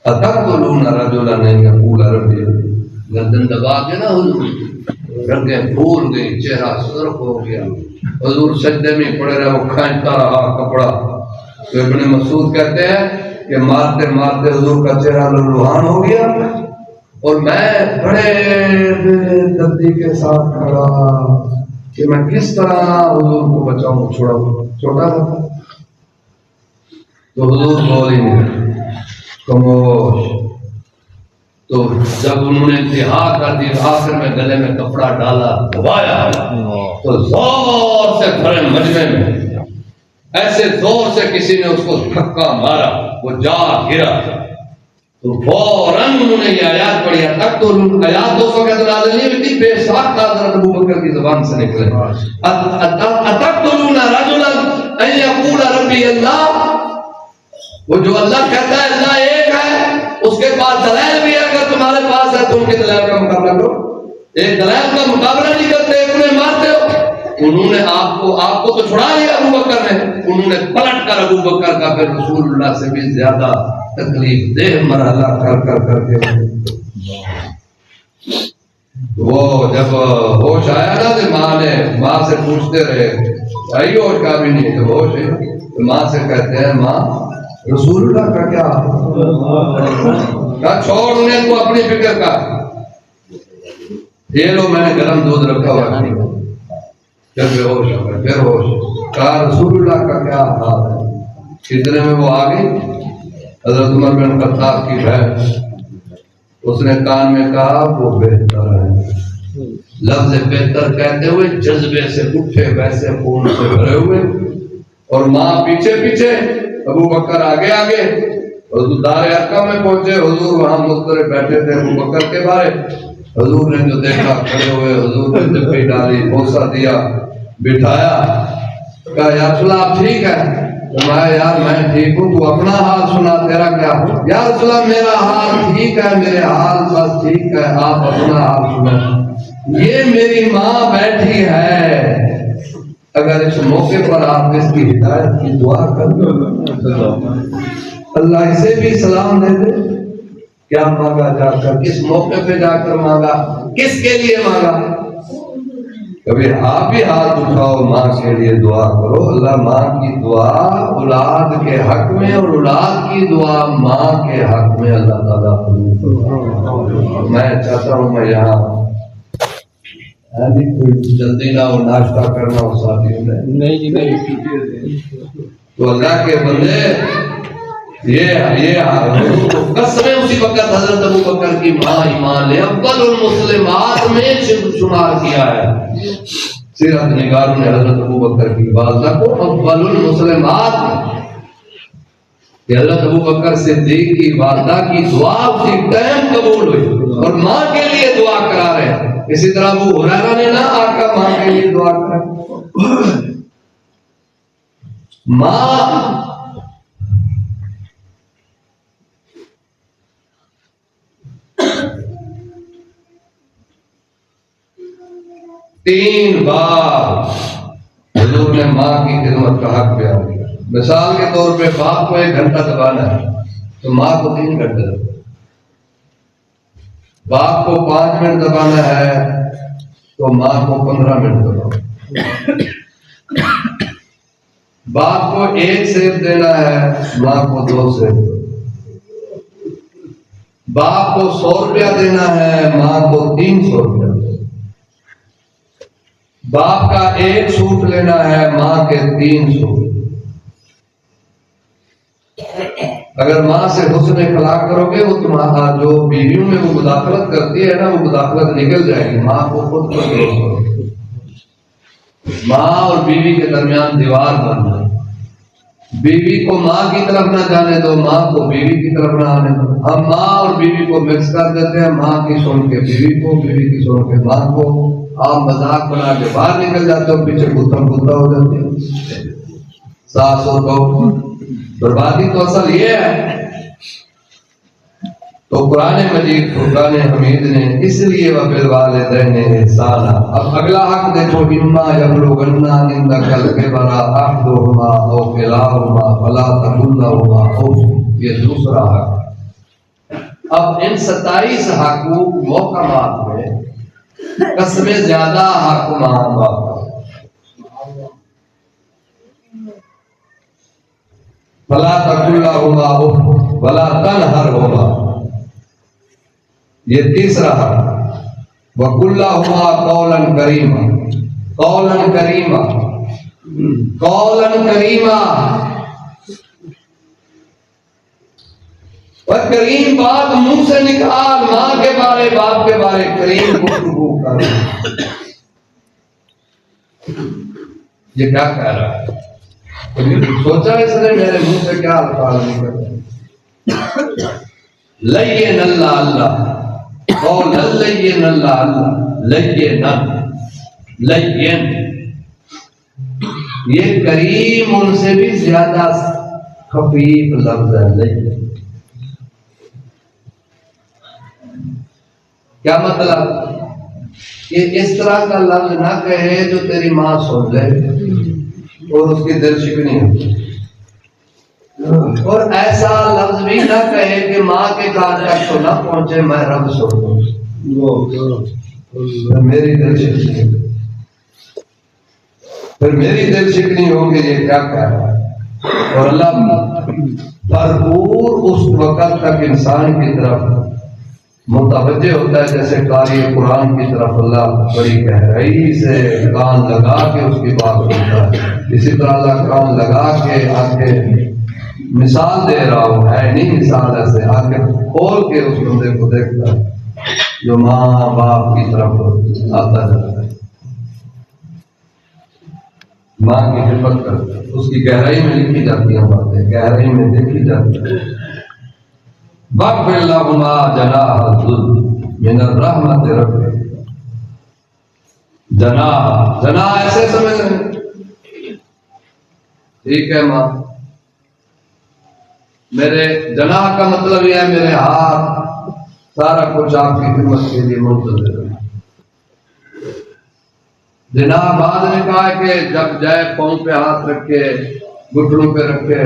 [SPEAKER 1] اتقتلون رجلا ان یقول ربی، گردن دبا کے نا حضور رنگیں پھول گئی، چہرہ سرخ ہو گیا، حضور سجدے میں پڑے رہے، وہ کھینچتا رہا کپڑا. تو ابن مسعود کہتے ہیں کہ مارتے مارتے حضور کا چہرہ لہوحان ہو گیا اور میں بڑے بے دردی کے ساتھ کھڑا کہ میں کس طرح حضور کو بچاؤں، چھوٹا تھا. تو حضور بول ہی نہیں، خاموش. تو جب انہوں نے انتہا کر دی، آخر میں گلے میں کپڑا ڈالا، دبایا، تو زور سے بھرے مجمع میں ایسے زور سے کسی نے اس کو دھکا مارا، وہ جا گرا. تو فوراً انہوں نے یہ آیات پڑھی، تقتلون، آیات 200 کے اندر نازل نہیں ہوئی، بے ساختہ حضرت ابو بکر کی زبان سے نکلے. اتقتلون رجلا ان یقول ربی اللہ، وہ جو اللہ کہتا ہے اللہ ایک ہے، اس کے پاس دلائل بھی ہے. اگر تمہارے پاس ہے تو ان کے دلائل کا مقابلہ کرو. ایک دلائل کا مقابلہ نہیں کرتے، انہیں مارتے ہو. انہوں نے آپ کو تو چھڑا لیا ابو بکر نے، انہوں نے پلٹ کر ابو بکر کا پھر رسول اللہ سے بھی زیادہ تکلیف دہ مرحلہ کر کے وہ جب ہوش آیا نا تو ماں سے پوچھتے رہے، بھائی ہوش کا بھی نہیں، جب ہوش ہے تو ماں سے کہتے ہیں ماں رسول اللہ کا کیا؟ کہا چھوڑ انہیں، تو اپنی فکر کا. یہ لو میں نے گرم دودھ رکھا ہوا، جب بے ہوش ہو گئے پھر ہوش. کہا رسول اللہ کا کیا حال ہے؟ اتنے میں وہ آ گئی حضرت عمر بن خطاب کی بہن، اس نے کان میں کہا وہ بہتر ہے. لفظ بہتر کہتے ہوئے جذبے سے اٹھے، ویسے خون سے بھرے ہوئے، اور ماں پیچھے پیچھے، ابو بکر آگے آگے. حضور دار ارقم میں پہنچے، حضور وہاں مضطرب بیٹھے تھے ابو بکر کے بارے. حضور نے جو دیکھا کھڑے ہوئے، حضور نے جبھی ڈالی، بوسہ دیا، بٹھایا. کہا یا رسول اللہ آپ ٹھیک ہے؟ فرمایا یار میں ٹھیک ہوں، تو اپنا حال سنا، تیرا کیا؟ یا رسول اللہ میرا حال ٹھیک ہے، میرے حال بس ٹھیک ہے، آپ اپنا حال سنیں. یہ میری ماں بیٹھی ہے، اگر اس موقع پر آپ اس کی ہدایت کی دعا کر دو، اللہ اسے بھی سلام دے دے. کیا مانگا جا کر، کس موقع پہ جا کر مانگا، کس کے لیے مانگا؟ کبھی آپ بھی ہاتھ اٹھاؤ، ماں کے لیے دعا کرو. اللہ ماں کی دعا اولاد کے حق میں، اور اولاد کی دعا ماں کے حق میں اللہ تعالیٰ قبول. میں چاہتا ہوں میں یہاں جلدی نہ ہو، ناشتہ کرنا ہو ساتھیوں نے نہیں. تو اللہ کے بندے یہ قسمیں اسی وقت حضرت ابو بکر کی ماں ایمان لے اول المسلمات میں شمار کیا ہے. سیرت نگاروں نے حضرت ابو بکر کی والدہ کو اول المسلمات، کہ حضرت ابو بکر صدیق کی والدہ کی دعا اسی ٹائم قبول ہوئی اور ماں کے لیے دعا کرا رہے ہیں. اسی طرح ابو ہریرہ نے نہ آ کر ماں کے لیے دعا کرا. ماں تین بار حضور نے ماں کی خدمت کا حق بیان کیا. مثال کے طور پہ باپ کو 1 گھنٹہ دبانا ہے تو ماں کو 3 گھنٹے دبانا. باپ کو 5 منٹ دبانا ہے تو ماں کو 15 منٹ دبانا. باپ کو 1 سیب دینا ہے، ماں کو 2 سیب. باپ کو 100 روپیہ دینا ہے، ماں کو 300 روپیہ. باپ کا 1 سوٹ لینا ہے، ماں کے 300. اگر ماں سے حسن اخلاق کرو گے، وہ تمہارا جو بیویوں میں وہ مداخلت کرتی ہے نا، وہ مداخلت نکل جائے گی. ماں کو خود کو ماں اور بیوی کے درمیان دیوار بن جائے، بیوی کو ماں کی طرف نہ جانے دو، ماں کو بیوی کی طرف نہ آنے دو۔ ہم ماں اور بیوی کو مکس کر دیتے ہیں، ماں کی سن کے بیوی کو، بیوی کی سن کے ماں کو، آپ مذاق بنا کے باہر نکل جاتے ہو، پیچھے گتم گتا ہو جاتی ہے ساس اور بہو۔ بربادی تو اصل یہ ہے۔ تو قرآن مجید فرقان حمید نے اس لیے وبالوالدین احسانا۔ اب اگلا حق دیکھو، اما یبلغن عندک الکبر احدہما او کلاہما فلا تقل لہما اف، یہ دوسرا حق۔ اب ان 27 حقوق محکمات میں قسم زیادہ حق ماں باپ کا۔ فلا تقل لہما اف ولا تنہرہما، یہ تیسرا حق۔ وَقُلْ لَهُمَا قَوْلًا كَرِيمًا، قَوْلًا كَرِيمًا، قَوْلًا كَرِيمًا، اور کریم بات منہ سے نکال، ماں کے بارے باپ کے بارے کریم گفتگو کر۔ یہ کیا کہہ رہا ہے؟ سوچا اس نے میرے منہ سے کیا الفاظ نکلے؟ لین اللہ اللہ، قول لین اللہ اللہ، لین لین، یہ کریم ان سے بھی زیادہ خفیف لفظ ہے لین۔ کیا مطلب؟ کہ اس طرح کا لفظ نہ کہے جو تیری ماں سن لے اور اس کی دل شکنی ہو، اور ایسا لفظ بھی نہ کہے کہ ماں کے کان تک تو نہ پہنچے میں رب سن لوں، میری دل شکنی ہو، پھر میری دل شکنی ہوگی یہ کیا کہہ رہا ہے۔ اور اللہ بھرپور اس وقت تک انسان کی طرف متوجہ ہوتا ہے جیسے قاری قرآن کی طرف اللہ بڑی گہرائی سے کان لگا کے اس کی بات سنتا ہے۔ اسی طرح اللہ کان لگا کے آنکھیں مثال دے رہا ہو، ہے نہیں مثال ایسے، آنکھیں کھول کے اس بندے کو دیکھتا ہے جو ماں باپ کی طرف آتا جاتا ہے، ماں کی خدمت کرتا ہے، اس کی گہرائی میں لکھی جاتی ہیں باتیں، گہرائی میں دیکھی جاتی ہے۔ وَاغْفِرْ لَهُمَا جَنَاحَ الذُّلِّ مِنَ الرَّحْمَةِ رَبِّ، جناح ایسے سمجھ رہے، ٹھیک ہے ماں، میرے جناح کا مطلب یہ ہے میرے ہاتھ سارا کچھ آپ کی خدمت کے لیے منتظر ہے۔ جناح بعد نے کہا ہے کہ جب جائے پاؤں پہ ہاتھ رکھے، گھٹنوں پہ رکھے،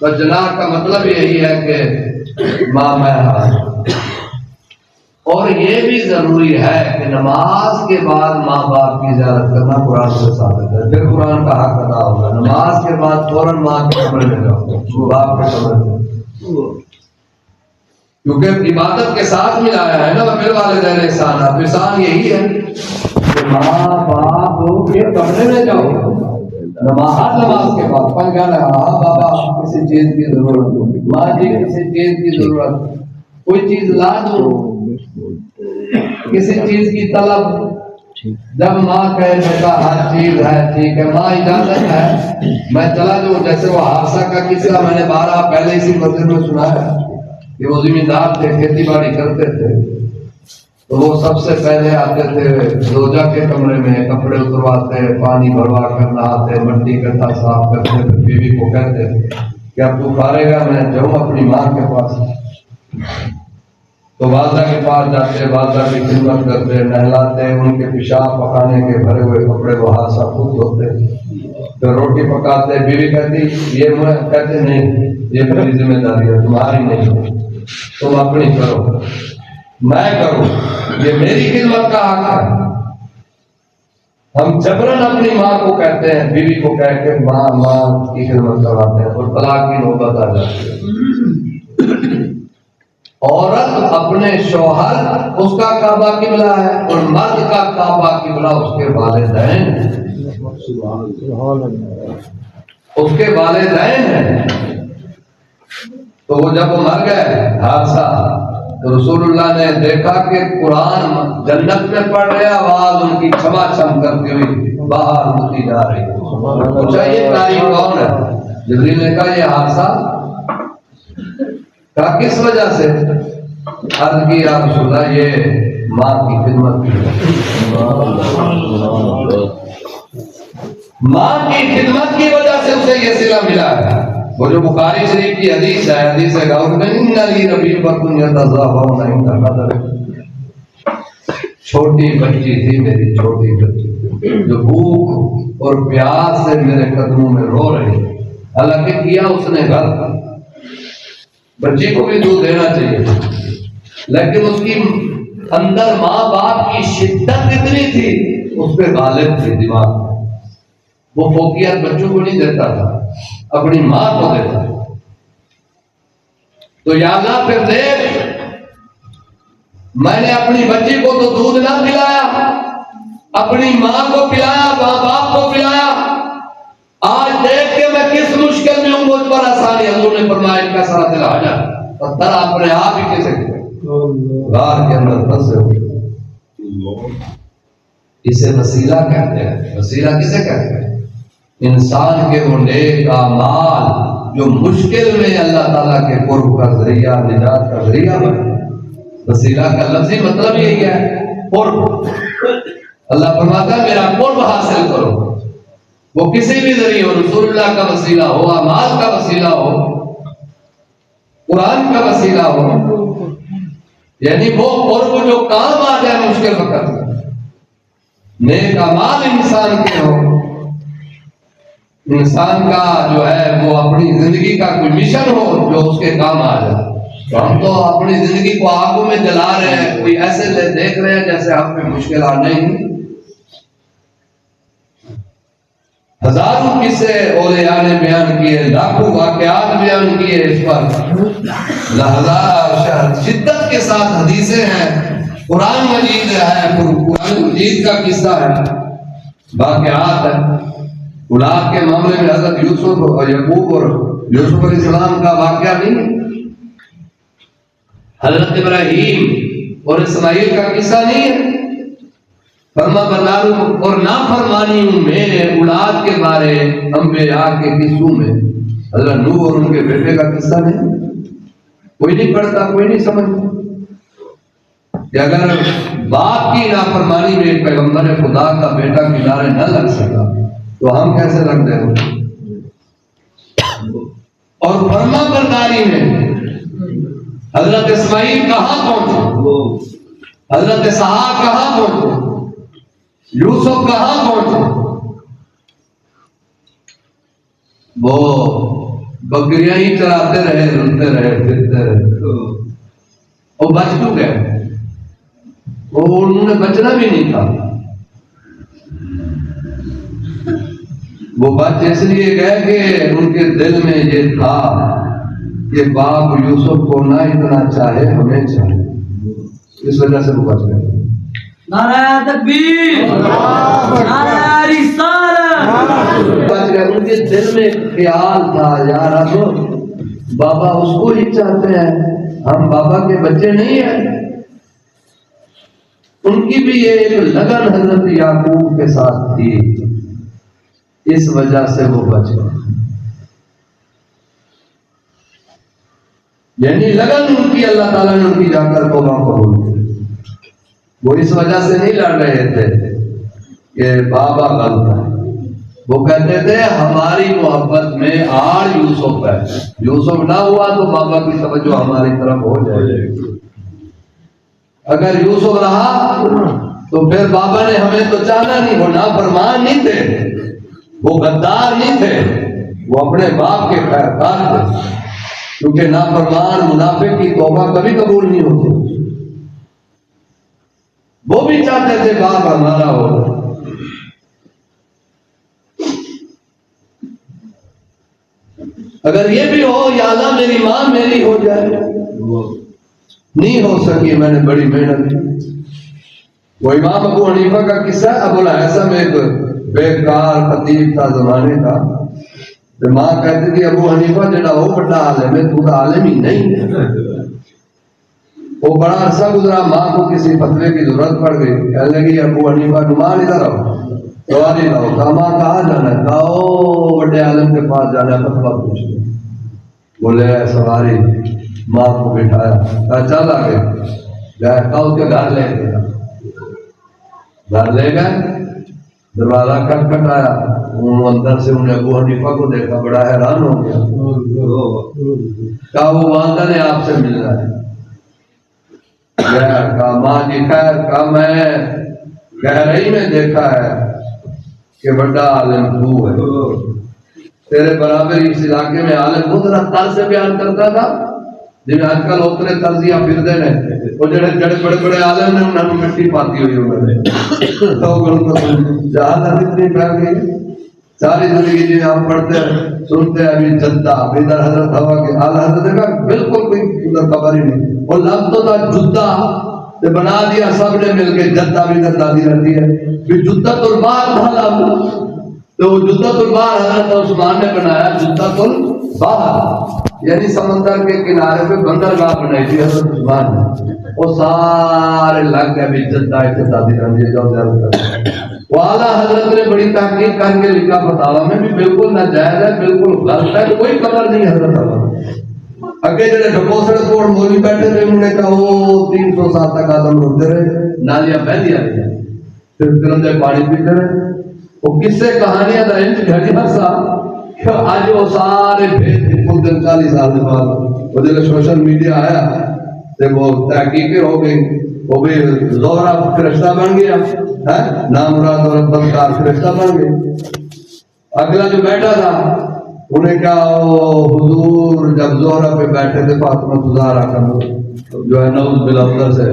[SPEAKER 1] تو جناح کا مطلب یہی ہے کہ ماں میں ہاتھ۔ اور یہ بھی ضروری ہے کہ نماز کے بعد ماں باپ کی زیارت کرنا قرآن سے ثابت ہے، پھر قرآن کا حق ادا ہوگا۔ نماز کے بعد فوراً ماں کے کمرے میں جاؤ، باپ کے کمرے میں، کیونکہ عبادت کے ساتھ ملایا ہے نا بالوالدین احسانا۔ تو احسان یہی ہے کہ ماں باپ کے کمرے میں جاؤ، نماز کے بعد پن گانا، ہاں بابا کسی چیز کی ضرورت ہو، ماں جی کسی چیز کی ضرورت، کوئی چیز لا دو، کسی چیز کی طلب، جب ماں کہے بیٹا ہر چیز ہے ٹھیک ہے، ماں اجازت ہے میں چلا جاؤں۔ جیسے وہ حادثہ کا قصہ میں نے 12 پہلے اسی مسجد میں سنا ہے کہ وہ زمیندار تھے، کھیتی باڑی کرتے تھے، تو وہ سب سے پہلے آتے تھے روجا کے کمرے میں، کپڑے اترواتے، پانی بھروا کر نہاتے، مٹی گڈھا صاف کرتے، پھر بیوی کو کہتے کہ اب تو فارغ ہے میں جاؤں اپنی ماں کے پاس۔ تو والدہ کے پاس جاتے، والدہ کی خدمت کرتے، نہلاتے، ان کے پیشاب پکانے کے بھرے ہوئے کپڑے وہ ہاتھ سے خود دھوتے، پھر روٹی پکاتے۔ بیوی کہتی یہ میں، کہتے نہیں یہ میری ذمہ داری ہے تمہاری نہیں، تم اپنی کرو، میں کروں، یہ میری خدمت کا حق ہے۔ ہم جبرن اپنی ماں کو کہتے ہیں، بیوی کو کہہ کے ماں کی خدمت کرواتے ہیں، اور طلاق کی نوبت آ جاتی ہے۔ عورت اپنے شوہر اس کا کعبہ قبلہ ہے، اور مرد کا کعبہ قبلہ اس کے والدین، اس کے والدین ہیں۔ تو وہ جب وہ مر گئے حادثہ، تو رسول اللہ نے دیکھا کہ قرآن جنت میں پڑھ رہے، آواز ان کی چھما چھم کرتی ہوئی باہر اٹھتی جا رہی ہے۔ پوچھا یہ قاری کون ہے؟ جبریل نے کہا یہ حادثہ۔ کہا کس وجہ سے؟ عرض کی یا رسول اللہ یہ ماں کی خدمت کی، ماں کی خدمت کی وجہ سے اسے یہ صلہ ملا ہے۔ وہ جو بخاری شریف کی حدیث ہے، حدیث غور میں ان علی ربی بکن یتضاہون عند القدر، چھوٹی بچی تھی میری، چھوٹی بچی جو بھوک اور پیاس سے میرے قدموں میں رو رہی، حالانکہ کیا اس نے غلط، بچی کو بھی دودھ دینا چاہیے، لیکن اس کی اندر ماں باپ کی شدت اتنی تھی اس پہ غالب تھی دماغ میں، وہ فوقیت بچوں کو نہیں دیتا تھا، اپنی ماں کو دیتا تھا۔ تو یا اللہ پھر دیکھ میں نے اپنی بچی کو تو دودھ نہ پلایا، اپنی ماں کو پلایا، ماں باپ کو پلایا، آج دیکھ کے میں کس مشکل میں ہوں، مجھ پر آسانی۔ حضور نے فرمایا ان کا سارا دل آ جا، پتھر اپنے آپ ہی کسے غار کے اندر پھنسے ہوئے۔ اسے وسیلہ کہتے ہیں۔ وسیلہ کسے کہتے ہیں؟ انسان کے وہ نیک اعمال جو مشکل میں اللہ تعالیٰ کے قرب کا ذریعہ، نجات کا ذریعہ بنے۔ وسیلہ کا لفظی مطلب یہی ہے قرب۔ اللہ فرماتا ہے میرا قرب حاصل کرو، وہ کسی بھی ذریعے ہو، رسول اللہ کا وسیلہ ہو، اعمال کا وسیلہ ہو، قرآن کا وسیلہ ہو، یعنی وہ قرب جو کام آ جائے مشکل وقت میں۔ نیک اعمال انسان کے ہو، انسان کا جو ہے وہ اپنی زندگی کا کوئی مشن ہو جو اس کے کام آ جائے۔ تو ہم تو اپنی زندگی کو آنکھوں میں جلا رہے ہیں، کوئی ایسے دیکھ رہے ہیں جیسے ہم پہ مشکل آ نہیں۔ ہزاروں قصے اولیاء نے بیان کیے، لاکھوں واقعات بیان کیے، اس پر ہزار شدت کے ساتھ حدیثیں ہیں، قرآن مجید ہے، قرآن مجید کا قصہ ہے، واقعات ہے۔ اولاد کے معاملے میں حضرت یوسف اور یعقوب اور یوسف علیہ السلام کا واقعہ نہیں، حضرت ابراہیم اور اسماعیل کا قصہ نہیں ہے۔ فرما برداری اور نافرمانیوں میں اولاد کے بارے انبیاء کے قصوں میں حضرت نوح اور ان کے بیٹے کا قصہ نہیں۔ کوئی نہیں پڑھتا، کوئی نہیں سمجھتا کہ اگر باپ کی نافرمانی میں ایک پیغمبر خدا کا بیٹا کنارے نہ لگ سکا تو ہم کیسے لگ دیں گے؟ اور فرما برداری میں حضرت اسماعیل کہاں پہنچے، حضرت اسحاق کہاں پہنچے، یوسف کہاں پہنچے؟ وہ بکریاں ہی چراتے رہے، رلتے رہے، پھرتے رہے، وہ بچ کیوں گئے؟ وہ انہوں نے بچنا بھی نہیں تھا، وہ بچ اس لیے گئے کہ ان کے دل میں یہ تھا کہ باپ یوسف کو نہ اتنا چاہے ہمیں چاہے، اس وجہ سے وہ بچ گئے۔
[SPEAKER 2] نعرہ تکبیر، نعرہ رسالت۔
[SPEAKER 1] بچ گئے، ان کے دل میں خیال تھا یا رب بابا اس کو ہی چاہتے ہیں، ہم بابا کے بچے نہیں ہیں۔ ان کی بھی یہ ایک لگن حضرت یعقوب کے ساتھ تھی، اس وجہ سے وہ بچ گئے۔ یعنی لگن ان کی اللہ تعالیٰ نے ان کی جا کر توبہ قبول کی۔ وہ اس وجہ سے نہیں لڑ رہے تھے کہ بابا غلط ہے، وہ کہتے تھے ہماری محبت میں آڑ یوسف ہے، یوسف نہ ہوا تو بابا کی توجہ ہماری طرف ہو جائے گی، اگر یوسف رہا تو پھر بابا نے ہمیں تو چاہنا نہیں۔ وہ نافرمان نہیں تھے، وہ غدار نہیں تھے، وہ اپنے باپ کے خیر خواہ تھے، کیونکہ نافرمان منافق کی توبہ کبھی قبول نہیں ہوتی۔ وہ بھی چاہتے تھے باپ ہمارا ہو۔ اگر یہ بھی ہو یا اللہ میری ماں میری ہو جائے، نہیں ہو سکی، میں نے بڑی محنت کی۔ وہ امام ابو حنیفہ کا قصہ، ابو الہیثم ایک بیکار خطیب تھا زمانے کا، ماں کہتی تھی ابو حنیفہ جڑا وہ بڑا عالم ہے، تو عالم ہی نہیں ہے۔ وہ بڑا عرصہ گزرا، ماں کو کسی فتوے کی ضرورت پڑ گئی، کہنے لگی ابو حنیفہ نعمان ادھر آؤ، سواری لاؤ۔ کہا ماں کہاں جانا ہے؟ کہا او بڑے عالم کے پاس جانا ہے، فتویٰ پوچھنا۔ بولے سواری، ماں کو بٹھایا، کہا چل آگے گئے، کہا اس کے گھر لے گیا، گھر لے گئے، دروازہ کھٹکھٹایا، اندر سے انہیں ابو حنیفہ کو دیکھا، بڑا حیران ہو گیا، کہا وہ والدہ نے آپ سے ملنا ہے۔ کہا ماں جی خیر؟ کہا میں گہرائی میں دیکھا ہے کہ بڑا عالم تو ہے، تیرے برابر اس علاقے میں عالم وہ ذرا طرز سے بیان کرتا تھا جنہیں آج کل اتنے طرزیاں پھرتے ہیں، وہ جڑے بڑے بڑے عالم نے انہوں نے مٹی پاتی ہوئی انہوں نے تو جہاں اتنی پھیل گئی، ساری زندگی جی ہم پڑھتے ہیں سنتے ہیں، ابھی جدہ ادھر حضرت ہوا کے اعلیٰ حضرت کا بالکل کوئی ادھر خبر ہی نہیں، وہ لفظ تو تھا جدہ تے بنا دیا سب نے مل کے، جدہ بھی ادھر دادی رہتی ہے پھر جدت البار تھا لفظ، تو جدت البار حضرت عثمان نے بنایا جدت البار، یعنی سمندر کے کنارے پہ بندرگاہ بنائی تھی حضرت عثمان نے، وہ سارے لگ گئے بھی جدہ ادھر دادی رہتی ہے، جاؤ زیارت کرتے ہیں۔ وہ اعلیٰ حضرت نے بڑی تحقیق کر کے لکھا فتاوی میں بھی بالکل ناجائز ہے، بالکل غلط ہے، کوئی قدر نہیں حضرت عمر۔ اگے جڑے ڈھکوسڑ کوڑ مولوی بیٹھے تھے انہوں نے کہا وہ 300 سال تک آدم روتے رہے، نالیاں بہتی آ رہی ہیں، پھر درندے پانی پیتے رہے، وہ قصے کہانیاں دا انج گھڑی ہسا کہ آج وہ سارے بھید کچھ دن 40 سال کے بعد وہ جب سوشل میڈیا آیا تو وہ تحقیقیں ہو گئی، وہ بھی زہرا فرشتہ بن گیا ہے، نام مراد اور بدکار فرشتہ بن گئے۔ اگلا جو بیٹھا تھا انہیں کہا وہ حضور جب زہرا پہ بیٹھے تھے فاطمہ زہرا کا جو ہے نعوذ باللہ سے،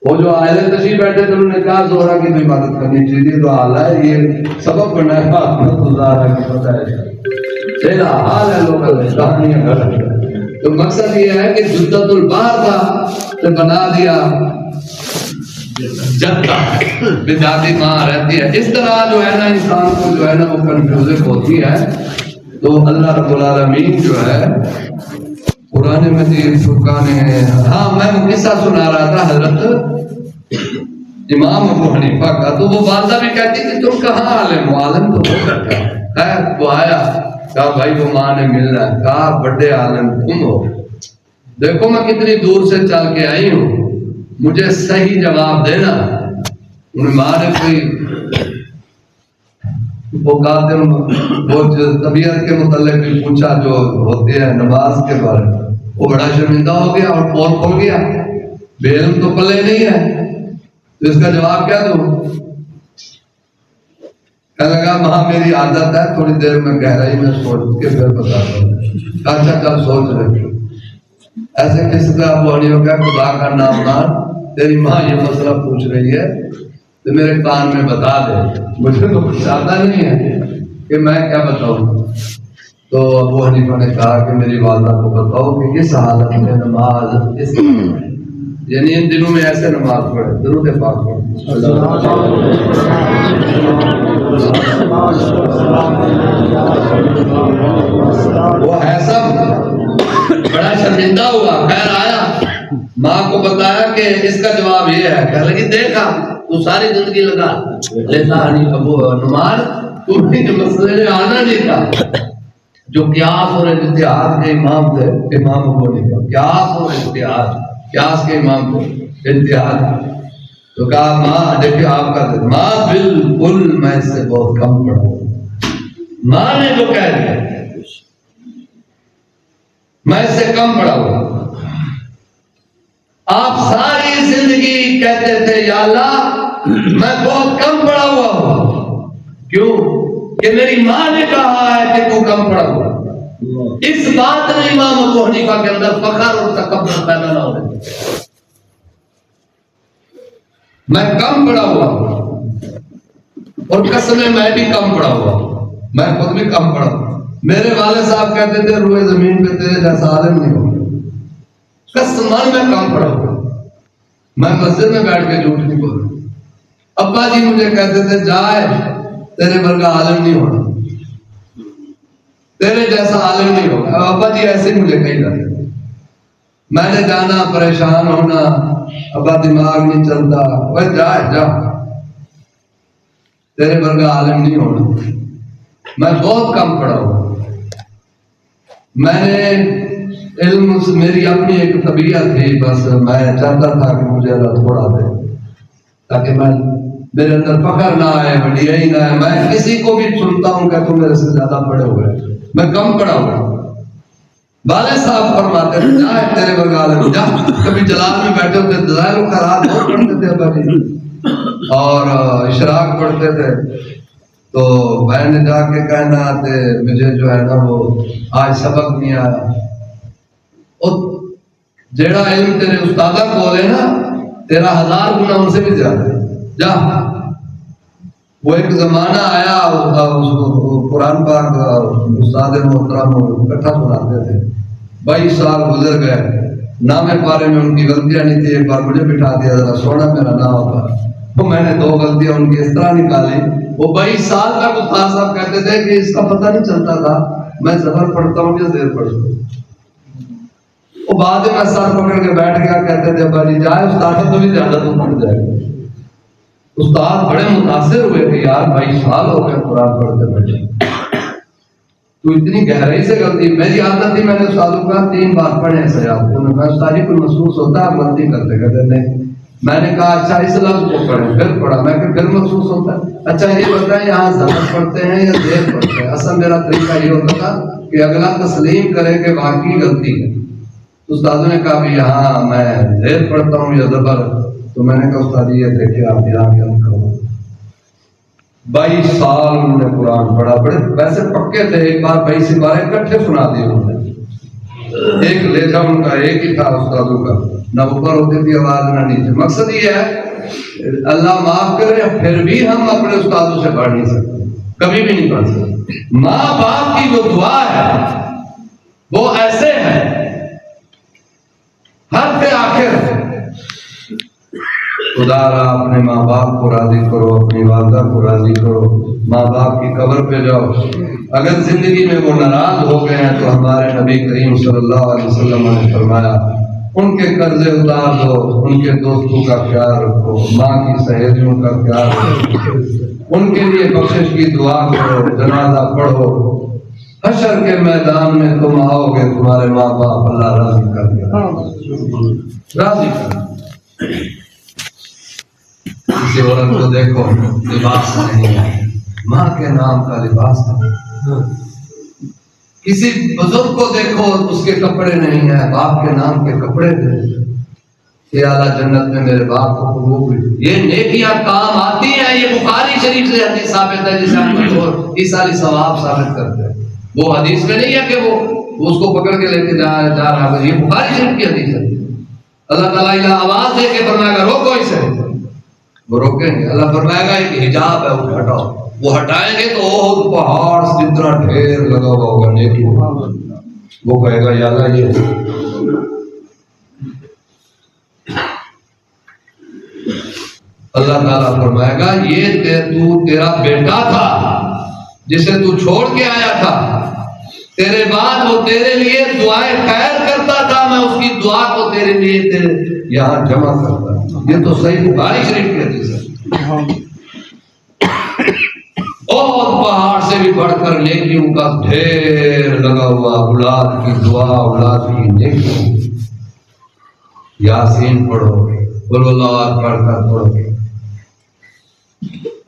[SPEAKER 1] وہ جو آئلے تشریف بیٹھے تھے انہوں نے کہا زہرا کی بھی عبادت کرنی چاہیے، تو اعلیٰ ہے یہ سبب بنا ہے فاطمہ زہرا کی، پتہ ہے تیرا حال ہے لوگوں نے کہانیاں غلط ہے۔ تو مقصد یہ ہے کہ جدت البار تھا تو بنا دیا جدہ، بدعتی ماں رہتی ہے۔ اس طرح جو ہے نا انسان کو جو ہے نا وہ کنفیوزن ہوتی ہے، تو اللہ رب العالمین جو ہے قرآن مجید فرقان ہے۔ ہاں میں وہ قصہ سنا رہا تھا حضرت امام ابو حنیفہ کا، تو وہ والدہ بھی کہتی کہ تم کہاں عالم ہو؟ عالم تو ہو سکتا ہے، وہ آیا کہا بھائی وہ ماں نے ملنا ہے، کہا بڑے عالم تم ہو، دیکھو میں کتنی دور سے چل کے آئی ہوں، مجھے صحیح جواب دینا۔ انہیں ماں نے کوئی وہ قاتم وہ طبیعت کے متعلق بھی پوچھا جو ہوتے ہیں نماز کے بارے میں، وہ بڑا شرمندہ ہو گیا اور پول کھول گیا، بے علم تو پلے نہیں ہے، تو اس کا جواب کیا دوں؟ کہنے لگا ماں میری عادت ہے تھوڑی دیر میں گہرائی میں سوچ کے پھر بتاتا ہوں۔ اچھا چل سوچ رہے، ایسے کس کا ابو حنیفہ کا خدا کا نام مان، تیری ماں یہ مسئلہ پوچھ رہی ہے تو میرے کان میں بتا دے، مجھے تو کچھ آتا نہیں ہے کہ میں کیا بتاؤں۔ تو ابو حنیفہ نے کہا کہ میری والدہ کو بتاؤ کہ اس حالت میں نماز اس یعنی ان دنوں میں ایسے نماز پڑھے، درود پاک پڑھے۔ وہ ایسا بڑا شرمندہ ہوا، خیر آیا ماں کو بتایا کہ اس کا جواب یہ ہے، کہنے لگی دیکھا تو ساری زندگی لگا لیتا ابو نماز تمہیں جو مسئلے میں آنا نہیں تھا، جو قیاس اور اجتہاد کے امام تھے، امام ابو حنیفہ قیاس اور اجتہاد، قیاس کے امام تھے، اجتہاد، تو کہا ماں دیکھیے آپ کا ماں بالکل میں اس سے بہت کم پڑھا ہوں، ماں نے جو کہہ دیا میں اس سے کم پڑھا ہوں۔ آپ ساری زندگی کہتے تھے یا اللہ میں بہت کم پڑھا ہوا ہوں، کیوں کہ میری ماں نے کہا ہے کہ تو کم پڑھا ہوا۔ اس بات نے امام ابو حنیفہ کے اندر فخر اور تکبر پیدا نہ ہونے، میں کم پڑھا ہوا اور قسمیں میں بھی کم پڑھا ہوا، میں خود بھی کم پڑھا ہوا۔ میرے والد صاحب کہتے تھے روئے زمین پہ تیرے جیسا عالم نہیں ہوگا، قسمان میں کم پڑھا ہوا، میں مسجد میں بیٹھ کے جھوٹ نہیں بول رہا۔ ابا جی مجھے کہتے تھے جائے تیرے ورگا عالم نہیں ہونا، تیرے جیسا عالم نہیں ہوگا، ابا جی ایسے ہی مجھے کہی جاتے تھے۔ میں نے جانا پریشان ہونا، ابا دماغ نہیں چلتا، وہ جا تیرے ورگا عالم نہیں ہونا، میں بہت کم پڑھا ہوں، میں نے علم میری اپنی ایک طبیعت تھی، بس میں چاہتا تھا کہ مجھے اللہ تھوڑا دے تاکہ میرے اندر فخر نہ آئے، وڈیرائی نہ آئے، میں کسی کو بھی سنتا ہوں کہ تم میرے سے زیادہ پڑھے ہوئے، میں کم پڑھا ہوں۔ والد صاحب فرماتے تھے جا تیرے ورگا عالم جا، کبھی جلال میں بیٹھے ہوتے دلائل و خیرات بہت پڑھتے تھے ابا جی، اور اشراق پڑھتے تھے، تو میں نے جا کے کہنا کہ مجھے جو ہے نا وہ آج سبق نہیں آیا، اور جیڑا علم تیرے استادہ کو لے نا تیرا 1000 گنا ان سے بھی زیادہ ہے، جا۔ وہ ایک زمانہ آیا، قرآن پاک استاد محترم اکٹھا سناتے تھے، 22 سال گزر گئے، نام پارے میں ان کی غلطیاں نہیں تھی، ایک بار مجھے بٹھا دیا ذرا سونا میرا نام ہوتا، تو میں نے 2 غلطیاں ان کی اس طرح نکالی، وہ 22 سال تک استاد صاحب کہتے تھے کہ اس کا پتہ نہیں چلتا تھا میں زبر پڑھتا ہوں یا زیر پڑھتا ہوں، وہ بعد میں سر پکڑ کے بیٹھ گیا، کہتے تھے ابا جی جائے استاد تو بھی زیادہ تو پڑھ جائے گا۔ استاد بڑے متاثر ہوئے کہ یار 22 سال ہو گئے قرآن پڑھتے بیٹھے، تو اتنی گہرائی سے غلطی، میری عادت تھی میں نے استادوں کا 3 بار پڑھے سیاد کو، میں استاد جی کوئی محسوس ہوتا ہے غلطی کرتے کہتے نہیں، میں نے کہا اچھا اس لفظ کو پڑھیں، پھر پڑھا، میں کہ پھر محسوس ہوتا ہے، اچھا یہ بتائیں یہاں زبر پڑھتے ہیں یا زیر پڑھتے ہیں؟ اصل میرا طریقہ یہ ہوتا تھا کہ اگلا تسلیم کرے کہ واقعی غلطی ہے، استادوں نے کہا بھی یہاں میں زیر پڑھتا ہوں یا زبر، تو میں نے کہا استاد یہ دیکھیں آپ یہاں کیا کرو، 22 سال انہوں نے قرآن پڑھا، بڑے ویسے پکے تھے، ایک بار 22 سپارے اکٹھے سنا دیے انہوں نے، ایک لہجہ ان کا ایک ہی تھا استادوں کا، نہ اوپر ہوتی تھی آواز نہ نیچے۔ مقصد یہ ہے اللہ معاف کرے پھر بھی ہم اپنے استادوں سے پڑھ نہیں سکتے، کبھی بھی نہیں پڑھ سکتے۔ ماں باپ کی جو دعا ہے وہ ایسے ہے، ہر پہ آخر خدا را اپنے ماں باپ کو راضی کرو، اپنی والدہ کو راضی کرو، ماں باپ کی قبر پہ جاؤ، اگر زندگی میں وہ ناراض ہو گئے ہیں تو ہمارے نبی کریم صلی اللہ علیہ وسلم نے فرمایا ان کے قرضے اتار دو، ان کے دوستوں کا خیال رکھو، ماں کی سہیلیوں کا خیال رکھو، ان کے لیے بخشش کی دعا کرو، جنازہ پڑھو، حشر کے میدان میں تم آؤ گے تمہارے ماں باپ اللہ راضی کر دیا، راضی کر۔ کسی عورت کو دیکھو لباس نہیں ہے، ماں کے نام کا لباس ہے، کسی بزرگ کو دیکھو اس کے کپڑے نہیں ہیں، باپ کے نام کے کپڑے تھے، کہ اعلیٰ جنت میں میرے باپ کو قبول ہوئی۔ یہ نیکیاں کام آتی ہیں، یہ بخاری شریف سے حدیث ثابت ہے، جسے ہم عیسائی ثواب ثابت کرتے ہیں، وہ حدیث میں نہیں ہے کہ وہ اس کو پکڑ کے لے کے جا رہا ہے، یہ بخاری شریف کی حدیث ہے۔ اللہ تعالیٰ آواز دے کے فرمائے گا روکو اسے، وہ روکیں گے، اللہ فرمائے گا ایک حجاب ہے وہ ہٹاؤ، وہ ہٹائیں گے تو وہ پہاڑ سے جتنا ڈھیر لگا ہوا ہوگا نیکی، وہ کہے گا یا اللہ یہ اللہ تعالیٰ فرمائے گا یہ تیرا بیٹا تھا جسے تو چھوڑ کے آیا تھا، تیرے بعد وہ تیرے لیے دعائیں خیر کرتا تھا، میں اس کی دعا کو تیرے لیے تیرے یہاں جمع کرتا ہوں۔ یہ تو صحیح بخاری شریف کی حدیث ہے۔ اور پہاڑ سے بھی بڑھ کر نیکیوں کا ڈھیر لگا ہوا، اولاد کی دعا، اولاد کی نیکی، یاسین پڑھو، قل اللہ پڑھ کر پڑھو۔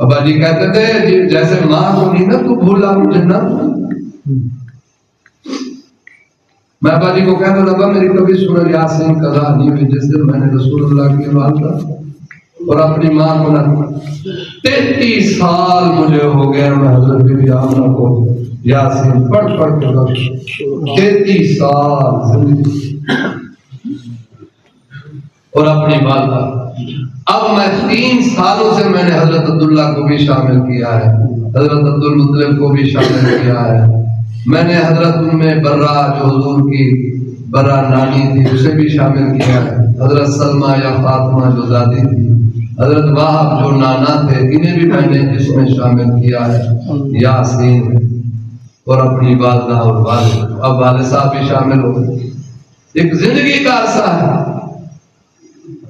[SPEAKER 1] ابا جی کہتے تھے جیسے ماں کو نہیں نا تو بھولا مجھے نہ، میں ابا جی کو کہتا تھا میری کبھی سورہ یاسین قضا نہیں ہوئی جس دن میں نے رسول اللہ کی والدہ اور اپنی ماں کو نہ، 33 سال مجھے ہو گیا میں حضرت بی بی آمنہ کو یاسین پڑھ پڑھ کے 33 سال زندگی اور اپنی والدہ۔ اب میں 3 سالوں سے میں نے حضرت عبداللہ کو بھی شامل کیا ہے، حضرت عبدالمطلب کو بھی شامل کیا ہے، میں نے حضرت برہ جو حضور کی برہ نانی تھی اسے بھی شامل کیا ہے، حضرت سلمہ یا فاطمہ جو دادی تھی، حضرت وہاب جو نانا تھے، انہیں بھی میں نے اس میں شامل کیا ہے یاسین میں، اور اپنی والدہ اور والد، اب والد صاحب بھی شامل ہو گئے۔ ایک زندگی کا عرصہ ہے،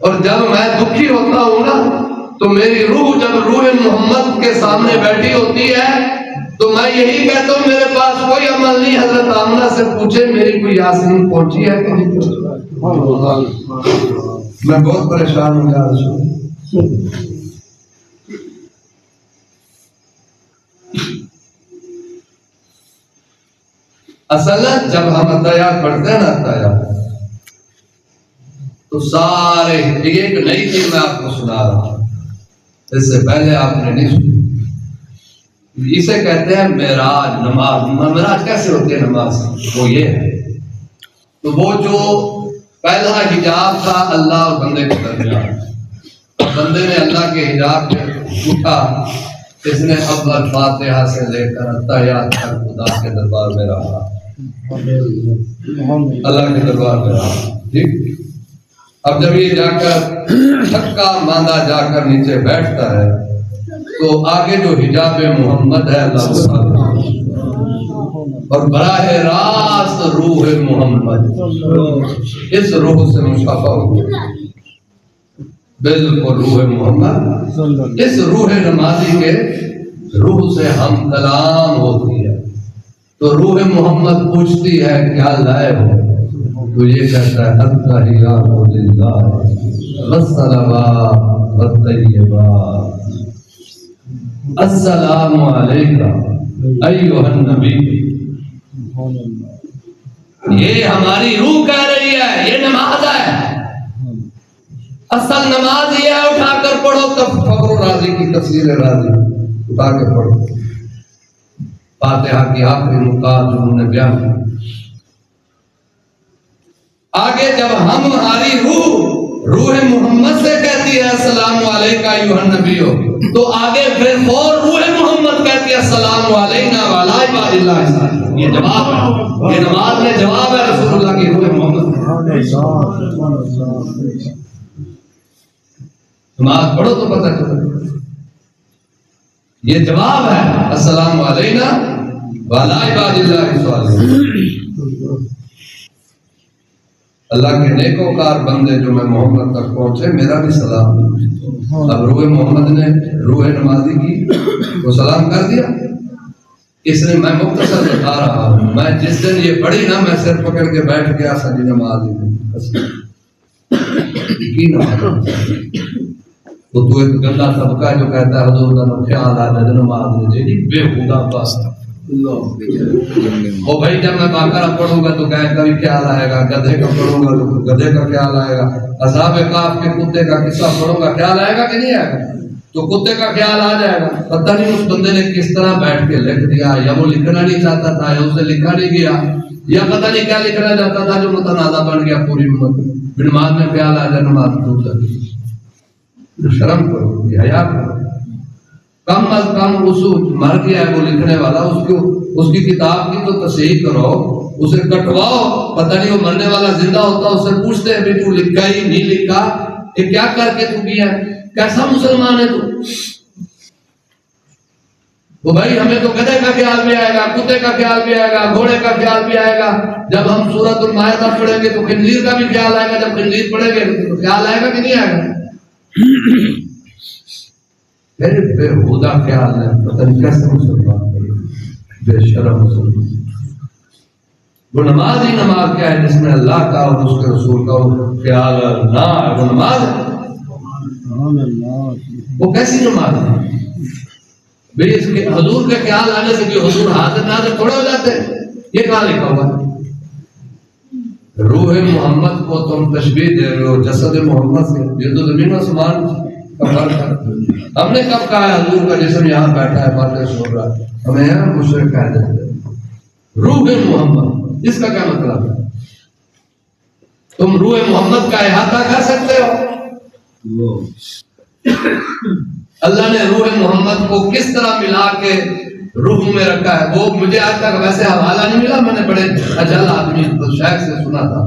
[SPEAKER 1] اور جب میں دکھی ہوتا ہوں نا تو میری روح جب روح محمد کے سامنے بیٹھی ہوتی ہے تو میں یہی کہتا ہوں میرے پاس کوئی عمل نہیں، حضرت آمنہ سے پوچھے میری کوئی یاسین پہنچی ہے کہ نہیں پہنچی؟ میں بہت پریشان ہوں یا رسول۔ اصل جب ہم عطیات پڑھتے ہیں نا عطیات، تو سارے ایک نئی چیز میں آپ کو سنا رہا ہوں، اس سے پہلے آپ نے نہیں سنی۔ اسے کہتے ہیں معراج نماز۔ معراج کیسے ہوتی ہے نماز؟ وہ یہ ہے، تو وہ جو پہلا حجاب تھا اللہ اور بندے کے درمیان، بندے نے اللہ کے حجاب سے اٹھا، اس نے اول فاتحہ سے لے کر عطیات تک خدا کے دربار میں رہا، اللہ کے دربار میں رہا، ٹھیک۔ اب جب یہ جا کر تھکا ماندہ جا کر نیچے بیٹھتا ہے تو آگے جو حجاب محمد ہے اللہ تعالیٰ، اور براہ راست روح محمد، اس روح سے مصطفیٰ ہوا، بالکل روح محمد، اس روح نمازی کے روح سے ہم کلام ہوتی ہے۔ تو روح محمد پوچھتی ہے کیا لائے ہو؟ تو یہ کہتا ہے التحیات للہ والصلوات والطیبات، السلام علیکہ ایھا النبی۔ یہ ہماری روح کہہ رہی ہے، یہ نماز ہے، اصل نماز یہ ہے۔ اٹھا کر پڑھو، تب فخر و رازی کی تفسیر رازی اٹھا کے پڑھو، فاتحہ کی آخری نکات جو انہوں نے بیان کی۔ آگے جب ہماری روح محمد سے کہتی ہے السلام علیکہ ایھا النبی، تو آگے پھر اور روح محمد کہتی ہے السلام علینا وعلی عباد اللہ الصالحین۔ یہ جواب ہے، یہ نماز میں جواب ہے رسول اللہ کی روح محمد۔ نماز پڑھو تو پتہ چلے، یہ جواب ہے السلام علینا وعلی عباد اللہ الصالحین۔ اللہ کے نیکوکار بندے جو میں محمد تک پہنچے، میرا بھی سلام۔ اب روح محمد نے روح نمازی کی وہ سلام کر دیا، اس نے میں مختصر بتا رہا ہوں، میں جس دن یہ پڑھی نا میں سر پکڑ کے بیٹھ گیا سجی نماز کی نماز۔ وہ تو ایک گندا طبقہ ہے جو کہتا ہے حضور کا خیال آ جائے نماز میں جی بے خدا پاس۔ وہ بھائی جب میں باقرہ پڑھوں گا تو گائے کا بھی خیال آئے گا، گدھے کا پڑھوں گا تو گدھے کا خیال آئے گا، اصحاب کہف کے کتے کا قصہ پڑھوں گا، خیال آئے گا کہ نہیں آئے گا؟ تو کتے کا خیال آ جائے گا۔ پتہ نہیں اس بندے نے کس طرح بیٹھ کے لکھ دیا، یا وہ لکھنا نہیں چاہتا تھا یا اسے لکھا نہیں گیا، یا پتہ نہیں کیا لکھنا چاہتا تھا جو متنازع بن گیا پوری امت میں۔ نماز میں خیال آ جائے نماز ٹوٹ جاتی۔ شرم کرو، یہ حیا کرو، کم از کم اصول مر گیا ہے وہ لکھنے والا، اس کی کتاب کی تو تصحیح کرو، اسے کٹواؤ، پتہ نہیں وہ مرنے والا زندہ ہوتا، اسے پوچھتے ہیں بھی تو لکھا ہی نہیں لکھا، یہ کیا کر کے تو کیا ہے، کیسا مسلمان ہے تو؟ وہ بھائی ہمیں تو گدھے کا خیال بھی آئے گا، کتے کا خیال بھی آئے گا، گھوڑے کا خیال بھی آئے گا، جب ہم سورۃ المائدہ پڑھیں گے تو خنزیر کا بھی خیال آئے گا، جب خنزیر پڑھیں گے تو خیال آئے گا کہ نہیں آئے گا؟ میرے بے خدا خیال ہے، پتہ نہیں کیسے مسلمان بے شرم مسلمان۔ وہ نماز ہی نماز کیا ہے جس میں اللہ کا اور اس کے رسول کا خیال نہ ہے، وہ نماز ہے؟ وہ کیسی نماز ہے بھئی؟ اس کے حضور کے خیال آنے سے کہ حضور حاضر ناظر تھوڑے ہو جاتے ہیں؟ یہ کہاں لکھا ہوا ہے؟ روح محمد کو تم تشبیہ دے رہے ہو جسد محمد سے، یہ تو زمین و آسمان کا فرق ہے۔ ہم نے کب کہا ہے حضور کا جسم یہاں بیٹھا ہے باتیں سن رہا ہے؟ ہمیں یہاں مشرک کہہ دیتے ہیں۔ روح محمد، اس کا کیا مطلب ہے؟ تم روح محمد کا احاطہ کر سکتے ہو؟ اللہ نے روح محمد کو کس طرح ملا کے روح میں رکھا ہے، وہ مجھے آج تک ویسے حوالہ نہیں ملا، میں نے بڑے اجل آدمی شیخ سے سنا تھا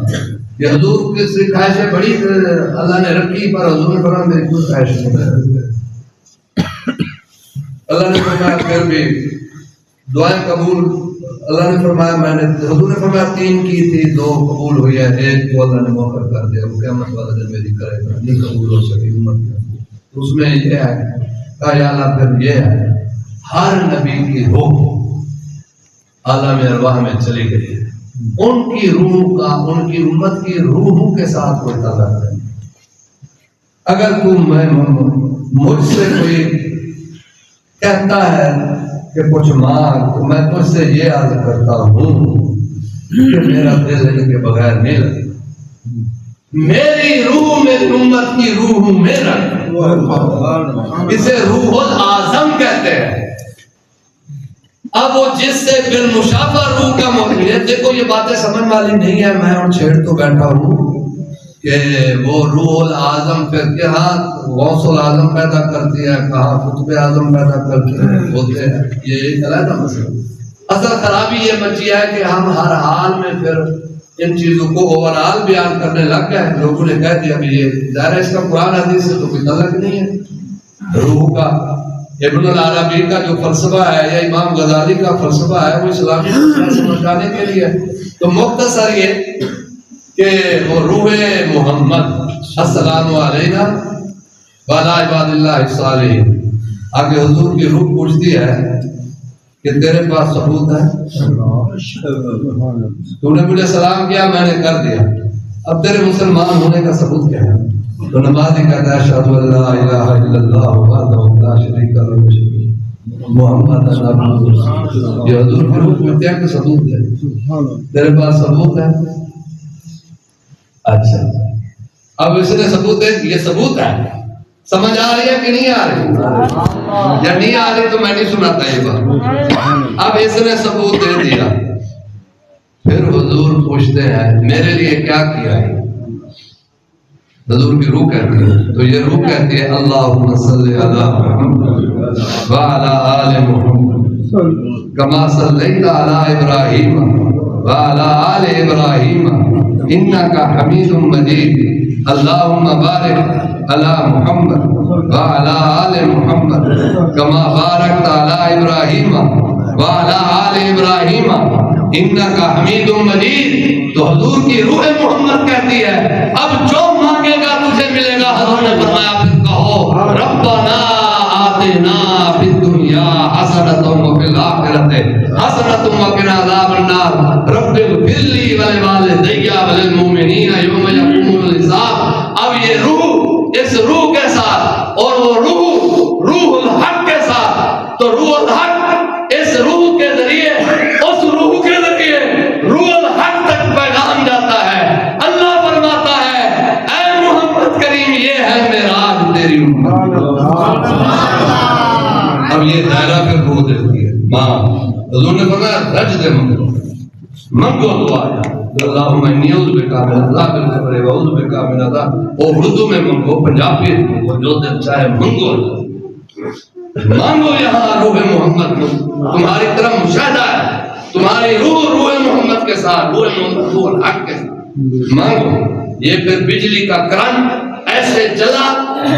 [SPEAKER 1] کہ حضور کی خواہشیں بڑی اللہ نے رکھی، پر حضور نے فرمایا میری کوئی خواہش نہیں۔ اللہ نے فرمایا پھر بھی دعائیں قبول اللہ نے فرمایا میں نے حضور نے فرمایا 3 کی تھی 2 قبول ہوئی ہے 1 کو اللہ نے موقع کر دیا وہ قیامت والا دن میری کرے گا نہیں قبول ہو سکی امت میں اس میں یہ ہے کہا یا اللہ پھر یہ ہے ہر نبی کی روح عالم ارواح میں چلی گئی ہے ان کی روح کا ان کی امت کی روحوں کے ساتھ کوئی تعلق نہیں اگر تم میں مجھ سے کوئی کہتا ہے کہ کچھ مانگ تو میں تجھ سے یہ عرض کرتا ہوں کہ میرا دل ان کے بغیر نہیں لگتا میری روح میری امت کی روح میرا اسے روح الاعظم کہتے ہیں اب وہ جس سے بالمشافہ روح کا موجود دیکھو یہ باتیں سمجھ والی نہیں ہے میں اور چھیڑ تو بیٹھا ہوں کہ وہ روح الاعظم پھر کہ ہاں غوث الاعظم پیدا کرتی ہے کہاں قطب اعظم پیدا کرتی ہے ہوتے ہیں یہ ایک علیحدہ مسئلہ اصل خرابی یہ مچی ہے کہ ہم ہر حال میں پھر ان چیزوں کو اوورال بیان کرنے لگ گئے لوگوں نے کہہ دیا کہ یہ ظاہر ہے اس کا قرآن حدیث سے تو کوئی تعلق نہیں ہے روح کا ابن العربی کا جو فلسفہ ہے یا امام غزالی کا فلسفہ ہے وہ اسلامی سمجھانے کے لیے تو مختصر یہ کہ وہ روح محمد السلام علینا وعلی عباد اللہ الصالحین آگے حضور کی روح پوچھتی ہے کہ تیرے پاس ثبوت ہے تو نے مجھے سلام کیا میں نے کر دیا اب تیرے مسلمان ہونے کا ثبوت کیا ہے تو نمازی کہتا ہے اشہد ان لا الہ الا اللہ وحدہ لا شریک لہ محمد رسول یہ حضور کی روح پوچھتے ہیں کہ ثبوت ہے تیرے پاس ثبوت ہے اچھا اب اس نے ثبوت ہے یہ ثبوت ہے سمجھ آ رہی ہے کہ نہیں آ رہی یا نہیں آ رہی تو میں نہیں سناتا یہ بات اب اس نے ثبوت دے دیا پھر حضور پوچھتے ہیں میرے لیے کیا کیا ہے حضور کی روح کہتی ہے تو یہ روح کہتی ہے اللہم صلی علی محمد وعلی آل محمد کما صلیت علی ابراہیم وعلی آل ابراہیم انکا حمید مجید اللہم بارک علی محمد وعلی آل محمد کما بارکت علی ابراہیم وعلی آل ابراہیم انکا حمید مجید تو حضور کی روح محمد کہتی ہے اب جو مانگے گا تجھے ملے گا حضور نے فرمایا پھر کہو ربنا آتنا فی الدنیا حسنۃ وفی الآخرۃ حسنۃ وقنا عذاب النار رب اغفر لی ولوالدی وللمؤمنین یوم یقوم الحساب اب یہ روح اس روح کے ساتھ اور وہ روح الحق کے ساتھ تو روح الحق اس روح کے ذریعے اس روح کے ذریعے روح الحق تک پیغام جاتا ہے اللہ فرماتا ہے اے محمد کریم یہ ہے معراج تیری امت اب یہ دائرہ پہ روح دیتی ہے ماں حضور نے فرمایا رج دے منگو دعا اللہم انی اعوذ بک من عذاب القبر و اعوذ بک من عذاب وہ اردو میں منگو پنجابی میں جو دل چاہے منگو مانگو یہاں روح محمد تمہاری طرف مشاہدہ ہے تمہاری روح محمد کے ساتھ روح الحق کے ساتھ مانگو یہ پھر بجلی کا کرنٹ ایسے چلا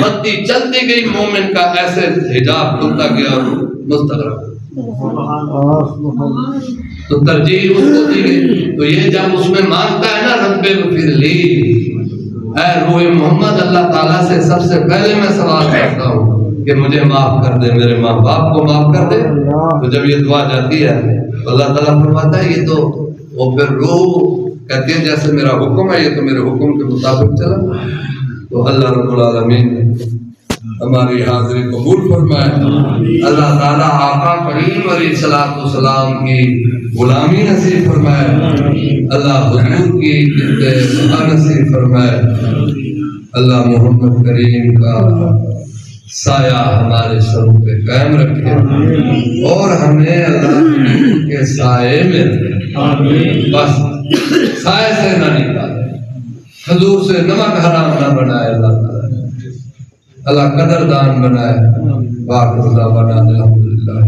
[SPEAKER 1] بتی چلتی گئی مومن کا ایسے حجاب ٹوٹتا گیا اور مستغرق تو ترجیح اس کو دی گئی تو یہ جب اس میں مانگتا ہے نا رب اغفر لی اے روح محمد اللہ تعالیٰ سے سب سے پہلے میں سوال کرتا ہوں کہ مجھے معاف کر دے میرے ماں باپ کو معاف کر دے تو جب یہ دعا جاتی ہے تو اللہ تعالیٰ فرماتا ہے یہ تو وہ پھر روح کہتی ہے جیسے میرا حکم ہے یہ تو میرے حکم کے مطابق چلا تو اللہ رب العالمین ہماری حاضری قبول فرمائے اللہ تعالیٰ آقا کریم علیہ الصلوۃ والسلام کی غلامی نصیب فرمائے اللہ حضور کی اتباع نصیب فرمائے اللہ محمد کریم کا سایہ ہمارے سروں پہ قائم رکھے اور ہمیں اللہ کے سائے میں رکھے بس سائے سے نہ نکالے حضور سے نمک حرام نہ بنائے اللہ تعالیٰ اللہ قدردان بنائے باقی اللہ بنا الحمدللہ